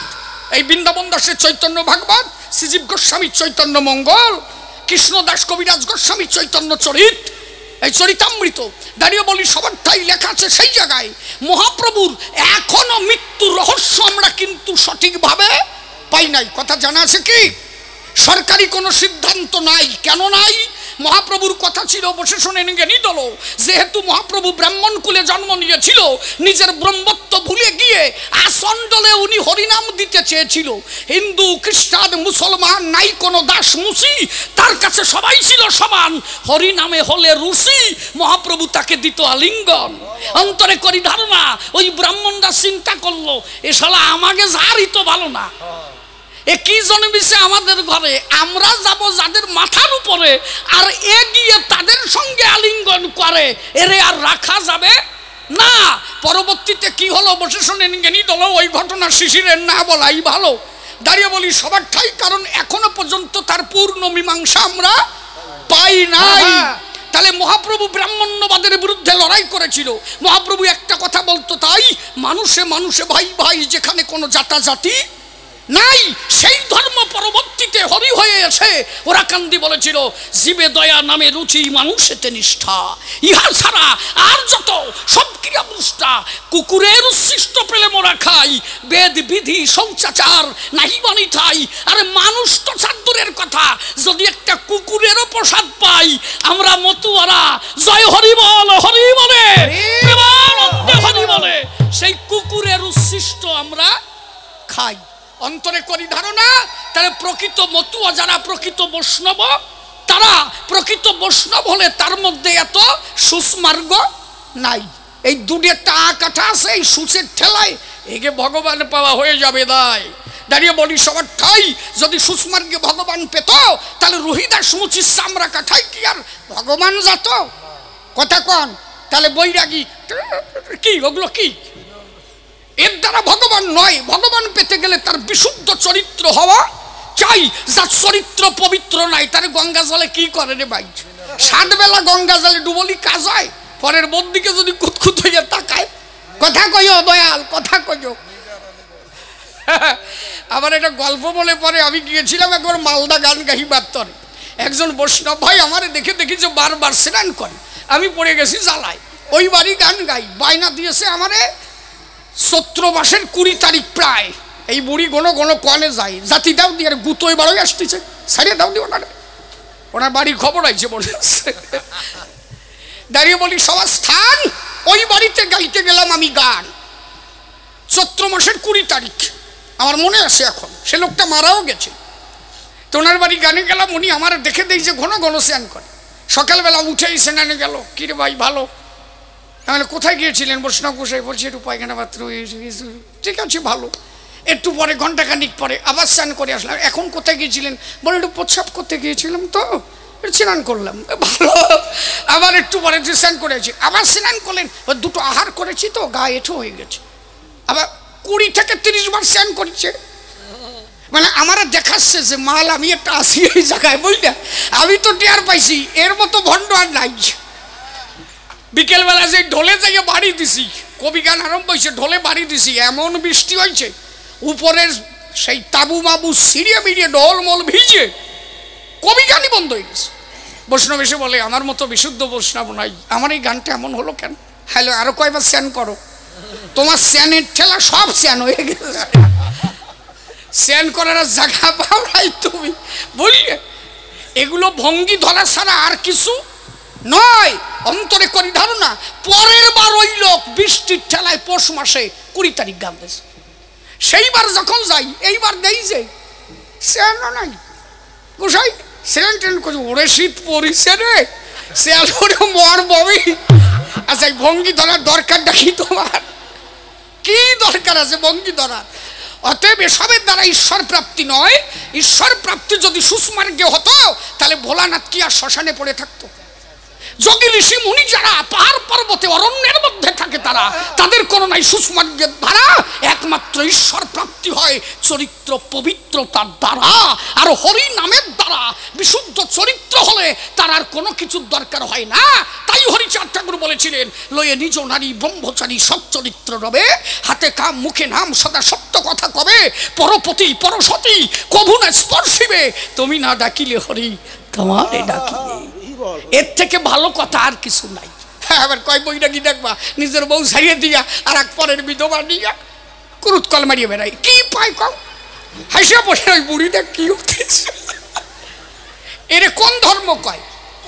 এই বৃন্দাবন দাসের চৈতন্য ভাগবত, শ্রীজীব গোস্বামীর চৈতন্য মঙ্গল, কৃষ্ণদাস কবিরাজ গোস্বামীর চৈতন্য চরিত, এই চরিতামৃত। দাঁড়িয়ে বলি সবার ঠাই লেখা আছে সেই জায়গায় মহাপ্রভুর এখনো মৃত্যুর রহস্য আমরা কিন্তু সঠিকভাবে পাই নাই। কথা জানা আছে কি? সরকারি কোনো সিদ্ধান্ত নাই। কেন নাই? মহাপ্রভুর কথা ছিল, বসে শুনে জ্ঞানী দল, যেহেতু মহাপ্রভু ব্রাহ্মণ কুলে জন্ম নিয়েছিল, নিজের ব্রহ্মত্ব ভুলে গিয়ে আসণ্ডলে উনি হরিনাম দিতে চেয়েছিল। হিন্দু খ্রিস্টান মুসলমান নাই কোনো দাস মুসি, তার কাছে সবাই ছিল সমান। হরিনামে হলে রুচি, মহাপ্রভু তাকে দিত আলিঙ্গন। অন্তরে করি ধারণা, ওই ব্রাহ্মণরা চিন্তা করলো, এ শালা আমাকে যারই তো ভালো না, এ কি জন্মিছে আমাদের ঘরে, আমরা যাব যাদের মাথার উপরে, আর এ গিয়ে তাদের সঙ্গে আলিঙ্গন করে, এরে আর রাখা যাবে না। পরবর্তীতে কি হলো বসে শোনেন জ্ঞানী দল, ওই ঘটনা শিশিরের না বলাই ভালো। দাঁড়িয়ে বলি সবার ঠাই, কারণ এখনো পর্যন্ত তার পূর্ণ মীমাংসা আমরা পাই নাই। তাহলে মহাপ্রভু ব্রাহ্মণ্যবাদের বিরুদ্ধে লড়াই করেছিল। মহাপ্রভু একটা কথা বলতো, তাই মানুষে মানুষে ভাই ভাই, যেখানে কোনো জাতাজাতি নাই, সেই ধর্ম পরবর্তীতে হরি হয়ে এসে ওরা কান্দি বলেছিল, জীবে দয়া নামে রুচি মানুষেতে নিষ্ঠা, ইহা ছাড়া আর যত সব ক্রিয়াবৃষ্টা, কুকুরের উচ্ছিষ্ট পেলে মোরা খাই, বেদ বিধি শৌচাচার নাহি বানি ঠাই। আরে মানুষ তো ছাত্রের কথা, যদি একটা কুকুরেরও প্রসাদ পাই, আমরা মতুয়ারা জয় হরি বল হরি বলে প্রেমানন্দে হরি বলে, সেই কুকুরের ভাই, অন্তরে করি ধারণা। তাহলে প্রকৃত মতুয়া যারা প্রকৃত বৈষ্ণব, তারা প্রকৃত বৈষ্ণব হলে তার মধ্যে এত সুস্মার্গ নাই। এই দুটো টা কাঠা আছে, এই সুসের ঠেলায় একে ভগবান পাওয়া হয়ে যাবে। দাঁড়িয়ে বলি সবার ঠাই যদি সুস্মার্গে ভগবান পেত, তাহলে রোহিদাস মুচির চামড়া কাঠায় কি আর ভগবান যেত? কথা কন। তাহলে বৈরাগী কি, ওগুলো কি? এর দ্বারা ভগবান নয়। ভগবান পেতে গেলে তার বিশুদ্ধ চরিত্র হওয়া চাই। যার চরিত্র পবিত্র নাই, তার গঙ্গা জলে কি করে রে ভাই? 7 বেলা গঙ্গা জলে ডুবলি কাজ হয়? পরের বদিকে যদি কুতকুত হইয়া তাকায়, কথা কইও দয়াল, কথা কইও। আবার একটা গল্প বলে, পরে আমি গিয়েছিলাম একবার মালদা গান গাইবার তরে। একজন বৈষ্ণব ভাই আমারে দেখে দেখি যে বারবার স্নান করে, আমি পড়ে গেছি জ্বালায়। ওই বাড়ি গান গাই, বায়না দিয়েছে আমারে চৈত্র মাসের 20 তারিখ প্রায়। এই বুড়ি কোনো কোনো কনে যায়, জাতি দাও দিয়ে গুতোয় বারোই আসতেছে, সারিয়ে দাও দিও না, ওনার বাড়ির খবর আইছে বলে। দাঁড়িয়ে বলি সবার স্থান, ওই বাড়িতে গাইতে গেলাম আমি গান। চৈত্র মাসের 20 তারিখ আমার মনে আছে এখন, সে লোকটা মারাও গেছে। তো ওনার বাড়ি গানে গেলাম, উনি আমার দেখে দেই যে ঘন ঘন স্নান করে। সকালবেলা উঠেই স্নানে গেল, কিরে ভাই ভালো? তাহলে কোথায় গিয়েছিলেন? বৈষ্ণব গোসাই বলছে একটু পায়খানা পাত্র। ঠিক আছে ভালো। একটু পরে ঘন্টাখানিক পরে আবার স্নান করে আসলাম। এখন কোথায় গিয়েছিলেন? বলে একটু প্রস্রাব করতে গিয়েছিলাম, তো স্নান করলাম। ভালো। আবার একটু পরে স্নান করেছি, আবার স্নান করলেন। দুটো আহার করেছি তো গা এঁঠো হয়ে গেছে। আবার 20 থেকে 30 বার স্নান করছে। মানে আমার দেখাচ্ছে যে মাল আমি একটা আসি এই জায়গায়, বুঝলে? আমি তো টের পাইছি, এর মতো ভণ্ড আর নাই। বিকেলবেলা যে ঢোলে যাইয়ে বাড়ি দিছি, কবি গান আরম্ভ হয়েছে, ঢোলে বাড়ি দিছি, এমন বৃষ্টি হয়েছে উপরের সেই তাবু মাবু সিঁড়িয়ে মিড়িয়ে ঢোলমল ভিজে কবি গানই বন্ধ হয়ে গেছে। বৈষ্ণব এসে বলে আমার মতো বিশুদ্ধ বৈষ্ণব নাই, আমার এই গানটা এমন হলো কেন? হ্যালো, আরো কয়বার স্নান করো, তোমার স্নানের ঠেলা সব স্নান হয়ে গেছে। স্নান করার জায়গা পাও নাই তুমি, বুঝলে? এগুলো ভঙ্গি ধরা ছাড়া আর কিছু নয়। অন্তরে করি ধারণা। পরের বার ওই লোক বৃষ্টির ঠেলায় পৌষ মাসে 20 তারিখ গান দিয়েছে। সেইবার যখন যাই, এইবার দেই যে স্নানও নাই। গোসাই স্নান টেন করছে, ওরে শীত পড়িছে রে, স্নান করে মর ববি। আচ্ছা, ভঙ্গি ধরার দরকারটা কি তোমার? কি দরকার আছে ভঙ্গি ধরার? অতএব এসবের দ্বারা ঈশ্বর প্রাপ্তি নয়। ঈশ্বর প্রাপ্তি যদি সুস্মার্গে হতো, তাহলে ভোলানাথ কি আর শ্মশানে পড়ে থাকতো? যোগী ঋষি মুনি যারা পাহাড় পর্বতে অরণ্যের মধ্যে থাকে, তাদের কোনো নাই সুস্মার্গের ধারা। একমাত্র ঈশ্বর প্রাপ্তি হয় চরিত্র পবিত্রতার দ্বারা আর হরি নামের দ্বারা। বিশুদ্ধ চরিত্র হলে তার আর কোনো কিছুর দরকার হয় না। তাই হরিচাঁদ ঠাকুর বলেছিলেন, লয়ে নিজ নারী ব্রহ্মচারী সচ্চরিত্র রবে, হাতে কাম মুখে নাম সদা সত্য কথা কবে, পরপতি পরসতী কভু না স্পর্শিবে, তুমি না ডাকিলে হরি তোমারে ডাকিলে। এর থেকে ভালো কথা আর কিছু নাই। হ্যাঁ, আবার কয় বৈরাগী দেখবা নিজের বউ ছাড়িয়ে দিয়া আর এক পরের বিধবা নিয়া কুরুত কল মারিয়ে বেড়াই, কি পায় কম হাসিয়া বসে ওই বুড়িটা কি উঠেছে। এর কোন ধর্ম কয়?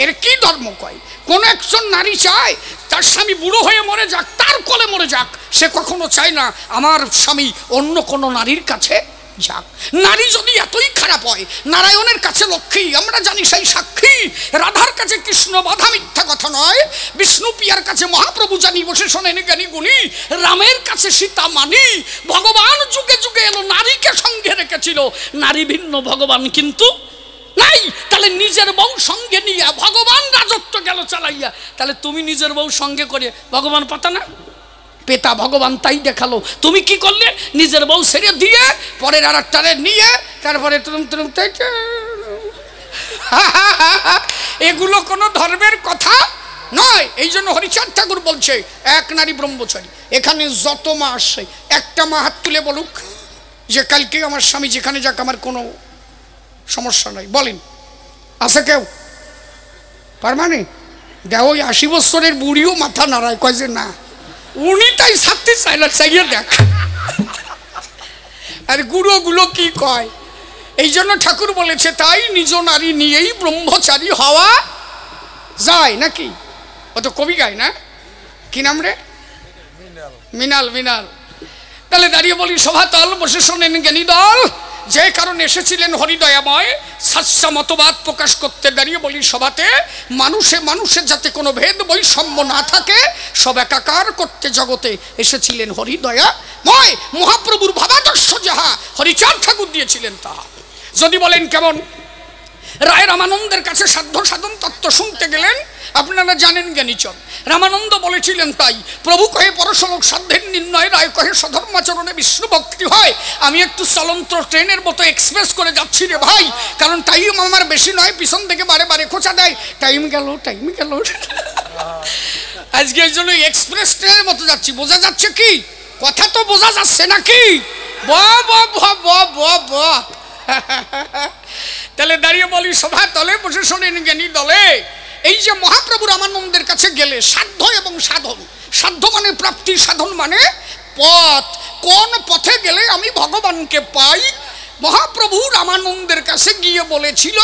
এর কি ধর্ম কয়? কোন একজন নারী চায় তার স্বামী বুড়ো হয়ে মরে যাক, তার কোলে মরে যাক? সে কখনো চায় না আমার স্বামী অন্য কোনো নারীর কাছে যাক। নারী যদি এতই খারাপ হয়, নারায়ণের কাছে লক্ষ্মী, আমরা জানি সেই সাক্ষী। রাধার কাছে কৃষ্ণ বাধা মিথ্যা কথা নয়। বিষ্ণু পিয়ার কাছে মহাপ্রভু জানি বসে শোনেন জ্ঞানী গুণী। রামের কাছে সীতা মানি। ভগবান যুগে যুগে এলো, নারীকে সঙ্গে রেখেছিল। নারী ভিন্ন, ভগবান কিন্তু নাই। তাহলে নিজের বউ সঙ্গে নিয়ে ভগবান রাজত্ব গেল চালাইয়া। তাহলে তুমি নিজের বউ সঙ্গে করে ভগবান পাতা না পেতা? ভগবান তাই দেখালো। তুমি কি করলে? নিজের বউ ছেড়ে দিয়ে পরের আর একটারে নিয়ে তারপরে এগুলো কোনো ধর্মের কথা নয়। এই জন্য হরিচাঁদ ঠাকুর বলছে এক নারী ব্রহ্মচারী। এখানে যত মা আসছে, একটা মা হাত তুলে বলুক যে কালকে আমার স্বামী যেখানে যাক আমার কোনো সমস্যা নাই। বলেন, আছে কেউ? পারমানে দেখ, ওই 80 বছরের বুড়িও মাথা নাড়ায়, কয় যে না, উনি তাই ছাড়তে চায় না, চাইয়ে দেখ। আর গুরুগুলো কি কয়? এই জন্য ঠাকুর বলেছে তাই নিজ নারী নিয়েই ব্রহ্মচারী হওয়া যায় নাকি? ও তো কবি গায় না, কি নাম রে? মিনাল। মিনাল তাহলে দাঁড়িয়ে বলি সভাতল বসে শোনেন জ্ঞানী দল, যে কারণে এসেছিলেন হরিদয়াময় সাচ্চা মতবাদ প্রকাশ করতে। দাঁড়িয়ে বলি সভাতে মানুষে মানুষের যাতে কোনো ভেদ বৈষম্য না থাকে, সব একাকার করতে জগতে এসেছিলেন হরিদয়াময়। মহাপ্রভুর ভাবাদর্শ যাহা হরিচাঁদ ঠাকুর দিয়েছিলেন তাহা। যদি বলেন কেমন, রায় রামানন্দের কাছে সাধ্য সাধন তত্ত্ব শুনতে গেলেন, আপনারা জানেন জ্ঞানীচন রামানন্দ বলেছিলেন তাই, প্রভু কহে পরশলোক সাধ্যের নির্ণয়, রায় কহে স্বধর্মাচরণে বিষ্ণু ভক্তি হয়। আমি একটু চলন্ত ট্রেনের মতো এক্সপ্রেস করে যাচ্ছি রে ভাই, কারণ টাইম আমার বেশি নয়, পিছন থেকে বারে বারে খোঁচা দেয়, টাইম গেল টাইম গেল। আজকে এই জন্য এক্সপ্রেস ট্রেনের মতো যাচ্ছি। বোঝা যাচ্ছে কি কথা? তো বোঝা যাচ্ছে নাকি? তাহলে দাঁড়িয়ে বলি সভা তলে বসে শোনেন জ্ঞানী দলে, এই যে মহাপ্রভু রামানন্দের কাছে গেলে সাধ্য এবং সাধন, সাধ্য মানে প্রাপ্তি, সাধন মানে পথ, কোন পথে গেলে আমি ভগবানকে পাই, মহাপ্রভু রামানন্দের কাছে গিয়ে বলেছিল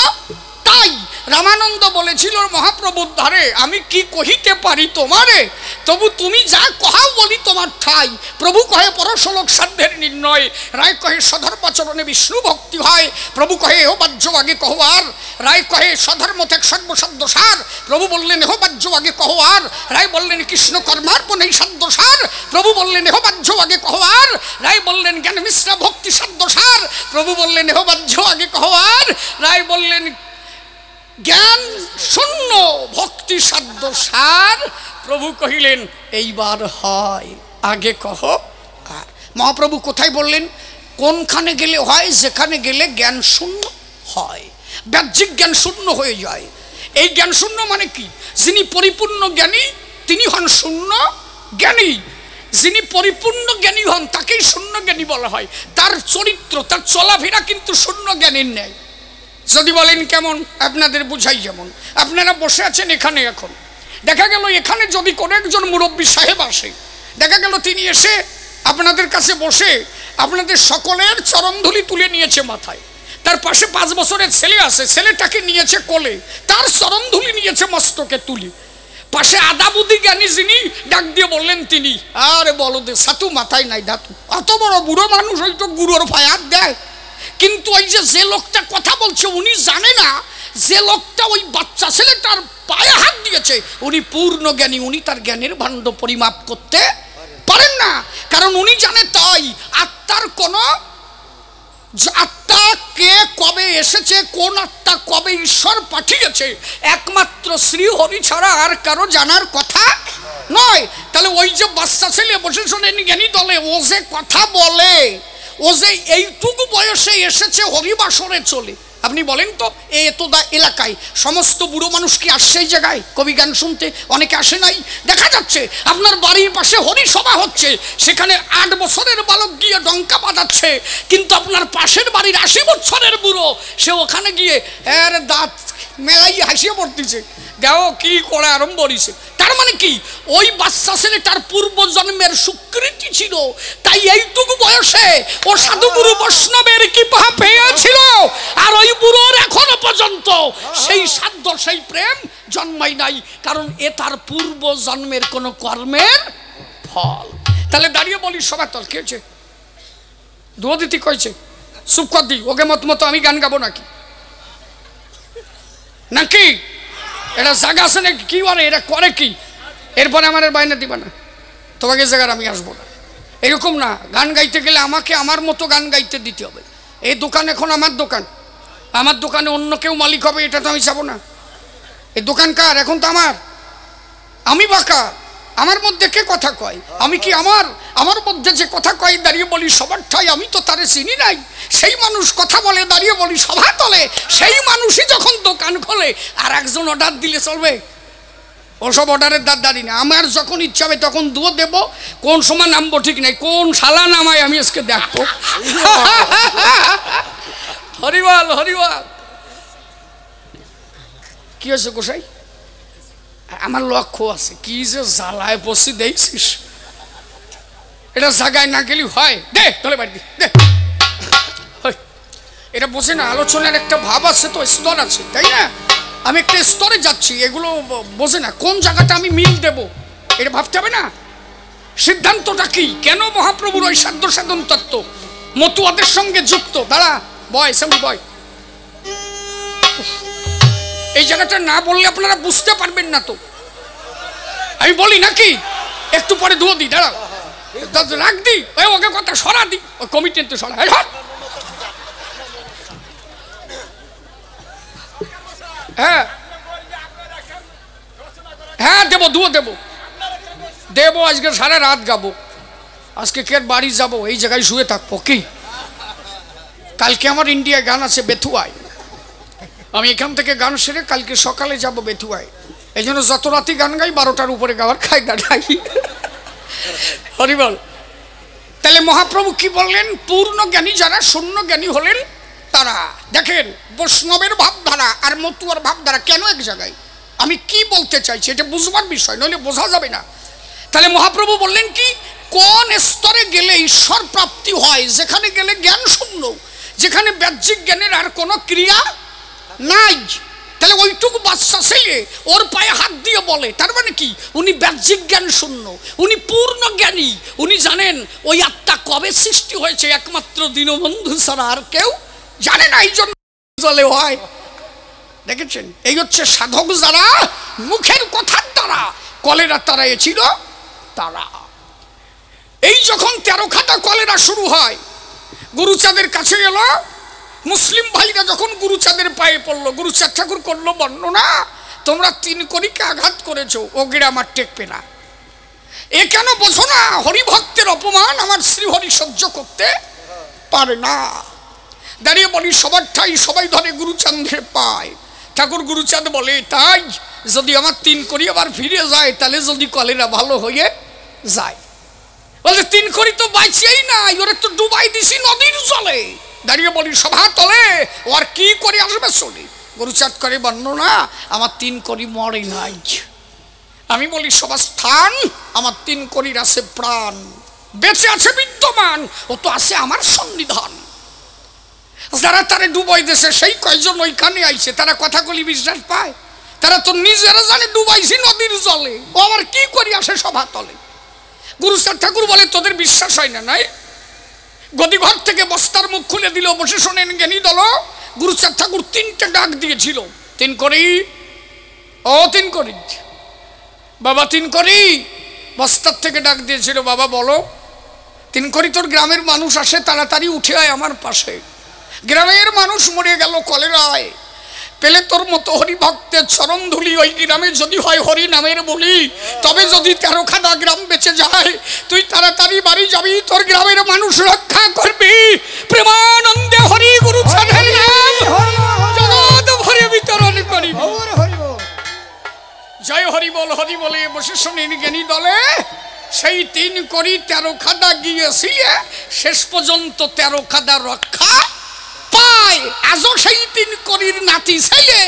তাই। রামানন্দ বলেছিল মহাপ্রভুর ধারে, আমি কি কহিতে পারি তোমারে, তবু তুমি যা কহাও বলি তোমার ঠাই। প্রভু কহে পরশলোক সাধ্যের নির্ণয়, রায় কহে স্বধর্মাচরণে বিষ্ণু ভক্তি হয়। প্রভু কহে এহ বাহ্য আগে কহোয়ার, রায় কহে স্বধর্ম ত্যাগ সর্বসাধ্য সার। প্রভু বললেন এহ বাহ্য আগে কহোয়ার, রায় বললেন কৃষ্ণ কর্মার্পণ এই সাধ্য সার। প্রভু বললেন এহ বাহ্য আগে কহোয়ার, রায় বললেন জ্ঞান মিশ্রা ভক্তি সাধ্য সার। প্রভু বললেন এহ বাহ্য আগে কহোয়ার, রায় বললেন জ্ঞান শূন্য ভক্তি সাধ্য সার। প্রভু কহিলেন এইবার হয়, আগে কহ আর। মহাপ্রভু কোথায় বললেন? কোনখানে গেলে হয়? যেখানে গেলে জ্ঞান শূন্য হয়, বাহ্যিক জ্ঞান শূন্য হয়ে যায়। এই জ্ঞান শূন্য মানে কি? যিনি পরিপূর্ণ জ্ঞানী তিনি হন শূন্য জ্ঞানী। যিনি পরিপূর্ণ জ্ঞানী হন তাকেই শূন্য জ্ঞানী বলা হয়। তার চরিত্র, তার চলাফেরা কিন্তু শূন্য জ্ঞানীর ন্যায়। যদি বলেন কেমন, আপনাদের বুঝাই। যেমন আপনারা বসে আছেন এখানে, এখন দেখা গেল এখানে যদি কোনো একজন মুরব্বী সাহেব আসে, দেখা গেল তিনি এসে আপনাদের কাছে বসে আপনাদের সকলের চরণধুলি তুলে নিয়েছে মাথায়। তার পাশে 5 বছরের ছেলে আছে, ছেলেটাকে নিয়েছে কোলে, তার চরণধুলি নিয়েছে মস্তকে তুলি। পাশে আদাবুদি জ্ঞানী যিনি ডাক দিয়ে বললেন তিনি, আরে বলো দে সাতু মাথায় নাই ধাতু, অত বড় বুড়ো মানুষ হয়তো গুরুর ফায়াত দেয়। কিন্তু ওই যে লোকটা কথা বলছে উনি জানে না যে লোকটা ওই বাচ্চা ছেলেটার পায়ে হাত দিয়েছে উনি পূর্ণ জ্ঞানী, উনি তার জ্ঞানের ভাণ্ড পরিমাপ করতে পারেন না। কারণ উনি জানে তাই আত্মার কোন, আত্মা কে কবে এসেছে, কোন আত্মা কবে ঈশ্বর পাঠিয়েছে, একমাত্র শ্রী হরি ছাড়া আর কারো জানার কথা নয়। তাহলে ওই যে বাচ্চা ছেলে বসে শোনেন জ্ঞানী দলে, ও যে কথা বলে, ও যে এইটুকু বয়সে এসেছে হরিবাসরে চলে। আপনি বলেন তো এতদা এলাকায় সমস্ত বুড়ো মানুষ কি আসছে এই জায়গায় কবি গান শুনতে? অনেকে আসে নাই। দেখা যাচ্ছে আপনার বাড়ির পাশে হরিসভা হচ্ছে, সেখানে 8 বছরের বালক গিয়ে ডঙ্কা বাজাচ্ছে, কিন্তু আপনার পাশের বাড়ির 80 বছরের বুড়ো সে ওখানে গিয়ে এর দাঁত মেলাই হাসিয়ে পড়তেছে, দেও কি করে আরম্ভ করেছে। তার মানে কি ওই বাচ্চা ছেলেটার পূর্ব জন্মের স্বীকৃতি ছিল, তাই এইটুকু বয়সে ও সাধুগুরু বৈষ্ণবের কৃপা পেয়েছিল। আর ওই বুড়োর এখনো পর্যন্ত সেই সাধ্য সেই প্রেম জন্মাই নাই, কারণ এ তার পূর্ব জন্মের কোন কর্মের ফল। তাহলে দাঁড়িয়ে বলি সবার তল কি হয়েছে? দুদিতি কইছে চুপ কর দি, ওকে মত মতো আমি গান গাবো নাকি? নাকি এটা জায়গা আছে নাকি? কি বলে এটা করে কি? এরপরে আমার বাইনা দিবা না, তোমাকে জায়গার আমি আসবো না, এরকম না। গান গাইতে গেলে আমাকে আমার মতো গান গাইতে দিতে হবে। এই দোকান এখন আমার দোকান, আমার দোকানে অন্য কেউ মালিক হবে এটা তো আমি চাবো না। এই দোকান কার? এখন তো আমার। আমি বাঁকা, আমার মধ্যে কে কথা কয়? আমি কি আমার মধ্যে যে কথা কয় দাঁড়িয়ে বলি সবার ঠাই আমি তো তারে চিনি নাই। সেই মানুষ কথা বলে দাঁড়িয়ে বলি সভা তলে, সেই মানুষই যখন দোকান খোলে আর একজন অর্ডার দিলে চলবে? ওসব অর্ডারের দাঁড়ি না। আমার যখন ইচ্ছা হবে তখন দুধ দেবো, কোন সময় নামবো ঠিক নাই, কোন শালা নামায় আমি আজকে দেখবো। হরিবল হরিবল। কি হয়েছে গোসাই? আমার লক্ষ্য আছে, কি যে জ্বালায় বসি দেখছিস, এটা জায়গায় না গেলি হয়। দে তাহলে বাড়ি দে, এটা বোঝে না। আলোচনার একটা ভাব আছে তো, স্তর আছে, তাই না? আমি একটা স্তরে যাচ্ছি, এগুলো বোঝে না কোন জায়গাটা আমি মিল দেব, এটা ভাবতে হবে না। সিদ্ধান্তটা কি? কেন মহাপ্রভুর ওই সাধ্য সাধন তত্ত্ব মতুয়াদের সঙ্গে যুক্ত? দাঁড়া বয় সামনে বয়। এই জায়গাটা না বললে আপনারা বুঝতে পারবেন না তো, আমি বলি নাকি? একটু পরে ধুয়ে দিই, দাঁড়াও রাখ দি, ওকে কথা সরা দি, ওই কমিটি তো সরা। হ্যাঁ হ্যাঁ দেবো, ধুয়ে দেবো দেবো, আজকে সারা রাত গাবো, আজকে কে বাড়ি যাবো, এই জায়গায় শুয়ে থাকবো কি? কালকে আমার ইন্ডিয়ায় গান আছে বেথুয়ায়, আমি এখান থেকে গান সেরে কালকে সকালে যাব বেথুয়ায়। এই জন্য যত রাতি গান গাই 12টার উপরে গাওয়ার কায়দা নাই। হরিবল। তাহলে মহাপ্রভু কি বললেন? পূর্ণ জ্ঞানী যারা, শূন্য জ্ঞানী হলেন তারা। দেখেন বৈষ্ণবের ভাবধারা আর মতুয়ার ভাবধারা কেন এক জায়গায়, আমি কি বলতে চাইছি এটা বুঝবার বিষয়, নইলে বোঝা যাবে না। তাহলে মহাপ্রভু বললেন কি, কোন স্তরে গেলে ঈশ্বর প্রাপ্তি হয়? যেখানে গেলে জ্ঞান শূন্য, যেখানে বাহ্যিক জ্ঞানের আর কোনো ক্রিয়া নাই। তাহলে ওইটুকু বাচ্চা ছেলে ওর পায়ে হাত দিয়ে বলে, তার মানে কি? উনি বাহ্যিক জ্ঞান শূন্য, উনি পূর্ণ জ্ঞানী। উনি জানেন ওই আত্মা কবে সৃষ্টি হয়েছে, একমাত্র দীনবন্ধু ছাড়া আর কেউ জানে না। এই জন্য জলে হয়, দেখেছেন? এই হচ্ছে সাধক যারা মুখের কথার দ্বারা কলেরা তাড়াইছিল তারা। এই যখন 13 খাতা কলেরা শুরু হয়, গুরুচাঁদের কাছে গেল, মুসলিম ভাইরা যখন গুরুচাঁদের পায়ে পড়লো, গুরুচাঁদ ঠাকুর করলো বর্ণনা, তোমরা 3 কড়িকে আঘাত করেছো, ও গিয়ে আমার টেকবে না। এ কেন বোঝো না? হরিভক্তের অপমান আমার শ্রীহরি সহ্য করতে পারে না। দাঁড়িয়ে বলি সবার ঠাই সবাই ধরে গুরুচাঁদের পায়। ঠাকুর গুরুচাঁদ বলে, তাই যদি আমার 3 কড়ি আবার ফিরে যায়, তাহলে যদি কলেরা ভালো হয়ে যায়। বলে 3 কড়ি তো বাঁচিয়েই নাই, ওরা তো ডুবাই দিছি নদীর জলে। দাঁড়িয়ে বলি সভা তলে ওর কি করে আসবে চলে? গুরুচাঁদ করে বর্ণনা, আমার 3 কড়ি মরে নাই। আমি বলি সবার স্থান, আমার 3 কড়ির আছে প্রাণ, বেঁচে আছে বিদ্যমান, ও তো আছে আমার সন্নিধান। যারা তারা ডুবাই দিয়েছে সেই কয়জন ওইখানে আইছে, তারা কথাগুলি বিশ্বাস পায়? তারা তো নিজেরা জানে ডুবাইছি নদীর জলে, ও আবার কি করি আসে সভা তলে। গুরুচাঁদ ঠাকুর বলে, তোদের বিশ্বাস হয় না? নাই। গদিঘর থেকে বস্তার মুখ খুলে দিল, বসে শোনেন জ্ঞানী দল। গুরুচাঁদ ঠাকুর 3টে ডাক দিয়েছিল, 3 কড়ি, ও 3 কড়ি, বাবা 3 কড়ি। বস্তার থেকে ডাক দিয়েছিল, বাবা বলো। 3 কড়ি, তোর গ্রামের মানুষ আসে, তাড়াতাড়ি উঠে আয় আমার পাশে। গ্রামের মানুষ মরে গেল কলেরায়, পেলে তোর মতো হরিভক্তের চরণ ধুলি ওই গ্রামে যদি হয় হরি নামের বলি, তবে যদি 13 খানা গ্রাম বেঁচে যায়, তুই তাড়াতাড়ি বাড়ি যাবি, তোর গ্রামের মানুষ রক্ষা করবি। প্রেমানন্দে হরি গুরুচাঁদের নাম জগৎ ভরে বিতরণ করিবি। জয় হরি বল। হরি বলে বসে শোনেন জ্ঞানী দলে, সেই 3 কড়ি 13 খাদা গিয়েছিল, শেষ পর্যন্ত 13 খাদা রক্ষা পায়। আজও সেই 3 কড়ির নাতি ছেলে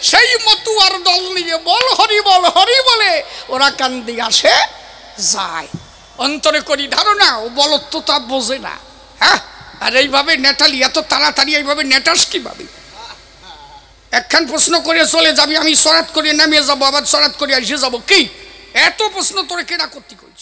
সেই মতুয়ার দল নিয়ে বল হরি বল, হরি বলে ওরা কান্দি আসে যায়। অন্তরে করি ধারণা, ও বলত্ব তা বোঝে না। হ্যাঁ, আর এইভাবে নেটালি এত তাড়াতাড়ি এইভাবে নেটাস কিভাবে? একখান প্রশ্ন করে চলে যাবি, আমি সরাত করে নামিয়ে যাবো, আবার সরাত করে এসে যাবো, কি এত প্রশ্ন তোরে কেনা করতে করি?